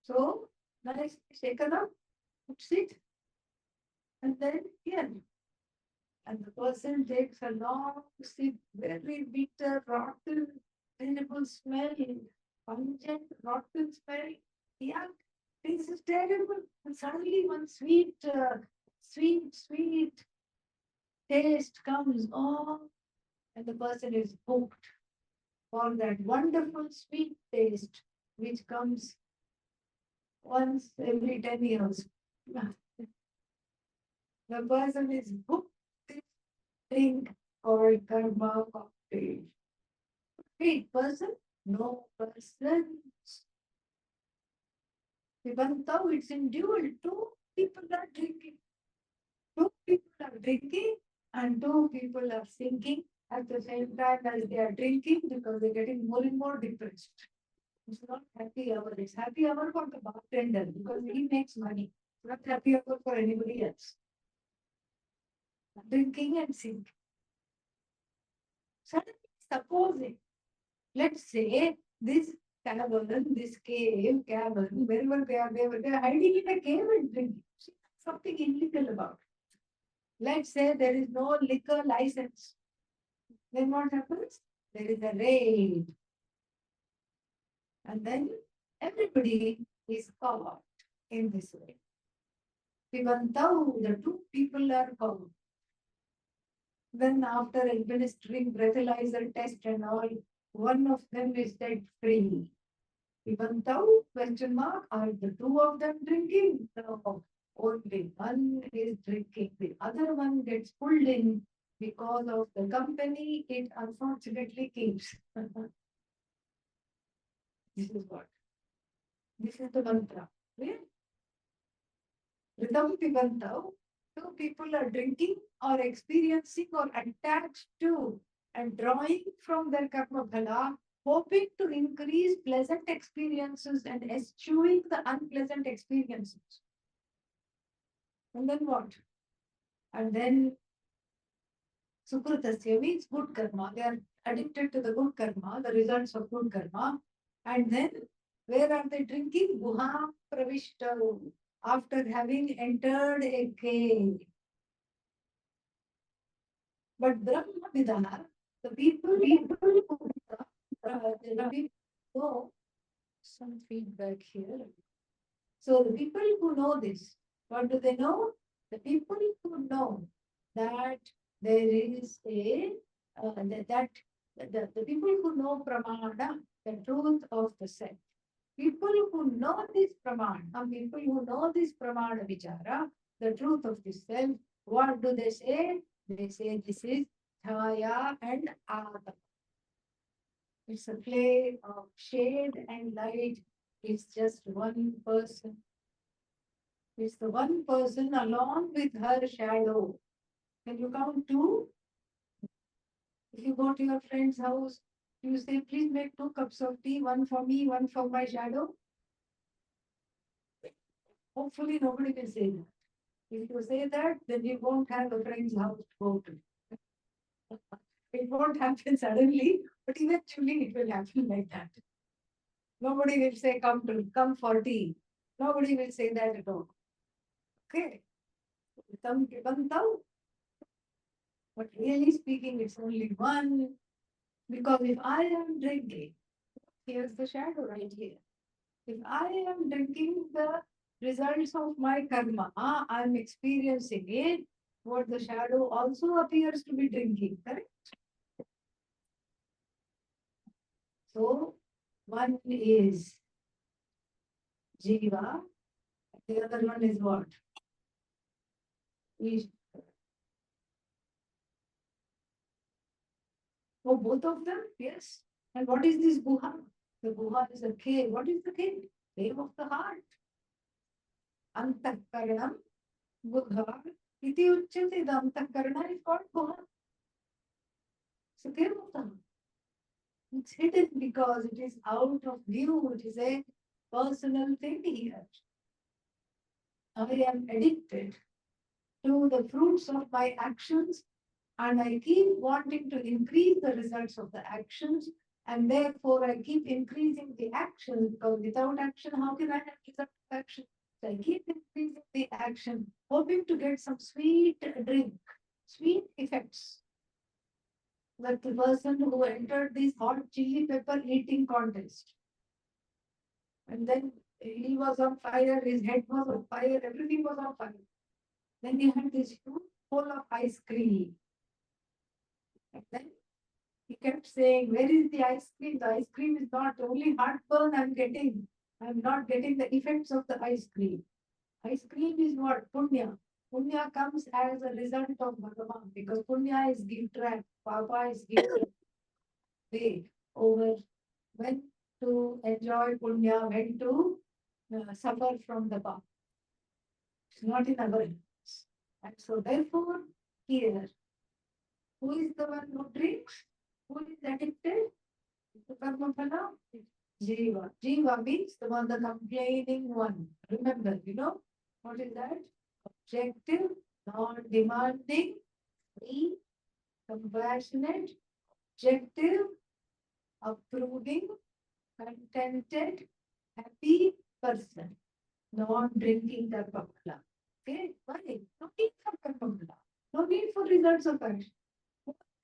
Speaker 1: So, nice shaken up, puts it, and then here. And the person takes a long sip, very bitter, rotten, terrible smell, pungent, rotten smell. Yeah, this is terrible. And suddenly one sweet taste comes. Oh, and the person is hooked for that wonderful sweet taste which comes once every 10 years. The person is hooked this drink called karma cocktail. Great person? No person. Even though it's in dual, two people are drinking. Two people are drinking and two people are thinking at the same time as they are drinking because they're getting more and more depressed. It's not happy hour. It's happy hour for the bartender because he makes money. It's not happy hour for anybody else. Drinking and singing. Suddenly, supposing, let's say this cavern, this cavern, wherever they are hiding in a cave and drinking. Something illegal about it. Let's say there is no liquor license. Then what happens? There is a raid. And then everybody is caught in this way. Even though the two people are caught, then after administering breathalyzer test and all, one of them is dead free. Even though, question mark, are the two of them drinking? No, only one is drinking. The other one gets pulled in because of the company it unfortunately keeps. This is what? This is the mantra. Yeah? Rhythm Pibantau, two people are drinking or experiencing or attached to and drawing from their karma phala, hoping to increase pleasant experiences and eschewing the unpleasant experiences. And then what? And then Sukrutasya means good karma. They are addicted to the good karma, the results of good karma. And then where are they drinking? Guham Pravishta. After having entered a cave. But Brahma Vidana, the people the people know some feedback here. So the people who know this, what do they know? The people who know that there is the people who know Pramana, the truth of the self. People who know this Pramana, people who know this Pramana Vichara, the truth of the self, what do they say? They say this is Chaya and Atma. It's a play of shade and light. It's just one person. It's the one person along with her shadow. Can you count two? If you go to your friend's house, you say, please make 2 cups of tea, one for me, one for my shadow. Hopefully, nobody will say that. If you say that, then you won't have a friend's house to go to. It won't happen suddenly, but eventually it will happen like that. Nobody will say, come for tea. Nobody will say that at all. Okay. But really speaking, it's only one. Because if I am drinking, here's the shadow right here. If I am drinking the results of my karma, I'm experiencing it. What the shadow also appears to be drinking, correct? So one is Jiva. The other one is what? Ish. Oh, both of them? Yes. And what is this guha? The guha is a cave. What is the cave? Cave of the heart. Antakaranam guha. Iti uchyate. The antakarana is called guha. It's a cave of the heart. It's hidden because it is out of view. It is a personal thing here. I am addicted to the fruits of my actions, and I keep wanting to increase the results of the actions, and therefore I keep increasing the action, because without action, how can I have result of action? So I keep increasing the action, hoping to get some sweet drink, sweet effects. Like the person who entered this hot chili pepper eating contest, and then he was on fire, his head was on fire, everything was on fire. Then he had this huge bowl of ice cream. And then he kept saying, where is the ice cream? The ice cream is not only heartburn I'm getting. I'm not getting the effects of the ice cream. Ice cream is what? Punya. Punya comes as a result of Bhagavan, because Punya is gift wrap, Papa is gift way over when to enjoy Punya, when to suffer from the Papa. It's not in our hands. And so therefore, here, who is the one who drinks? Who is addicted to karma phala? Jiva. Jiva means the one, the complaining one. Remember, what is that? Objective, non-demanding, free, compassionate, objective, approving, contented, happy person. Non-drinking karma phala. Okay? Why? No need for karma phala. No need for results of action.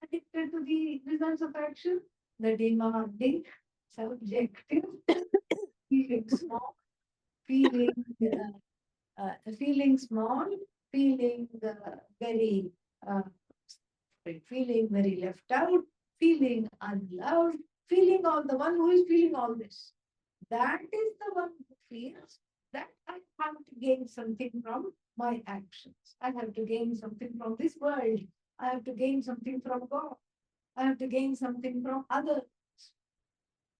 Speaker 1: Addicted to the results of action, the demanding, subjective, feeling small, feeling feeling small, feeling very uh, feeling very left out, feeling unloved, feeling all the one who is feeling all this. That is the one who feels that I have to gain something from my actions. I have to gain something from this world. I have to gain something from God. I have to gain something from others.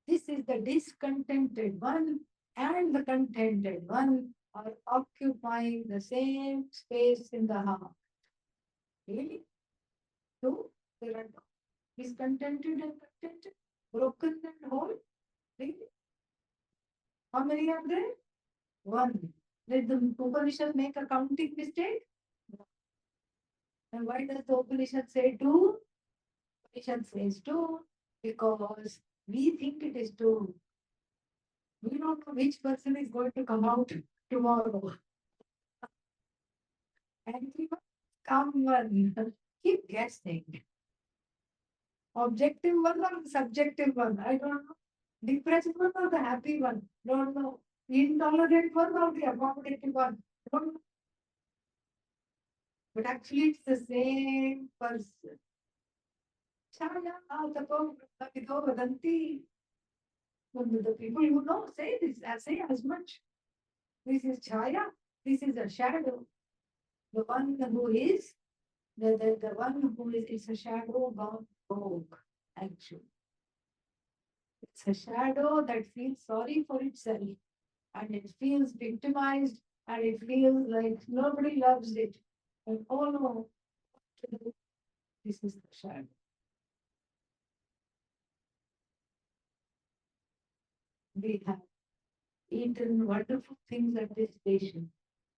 Speaker 1: This is the discontented one, and the contented one are occupying the same space in the heart. Really? So there are discontented and contented, broken and whole. Really? How many are there? One. Did the Upanishad make a counting mistake? No. And why does the Upanishad say two? Upanishad says two because we think it is two. We don't know which person is going to come out tomorrow. And we must come one. Keep guessing. Objective one or subjective one? I don't know. Depressed one or the happy one? Don't know. Intolerant one or the accommodating one? Don't know. But actually, it's the same person. Chaya, tapo, vido, vadanti. The people who know say this, say as much. This is Chaya. This is a shadow. The one who is the one who is a shadow gone rogue, actually. It's a shadow that feels sorry for itself, and it feels victimized, and it feels like nobody loves it. And oh no, this is the shadow. We have eaten wonderful things at this station.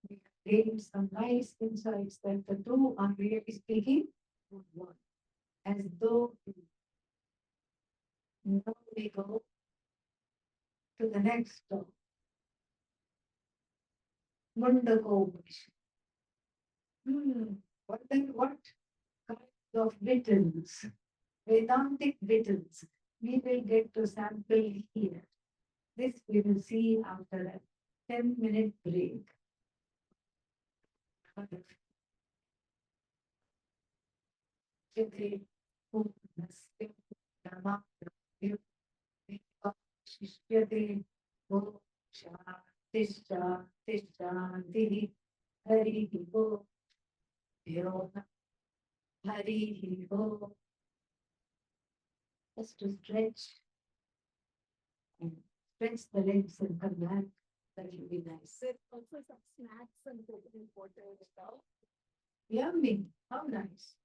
Speaker 1: We have gained some nice insights that the two are really speaking good one, as though now we go to the next stop. Mundaka-Upanishad. What kind of victims, Vedantic victims, we will get to sample here. This we will see after a 10-minute break. Shishyate Tishta, Tishta, Diri, Hari Ho, Yo, Hari Ho. Just to stretch and stretch the legs and come back. That will be nice.
Speaker 2: There's also some snacks and coconut water and stuff.
Speaker 1: Yummy. How nice.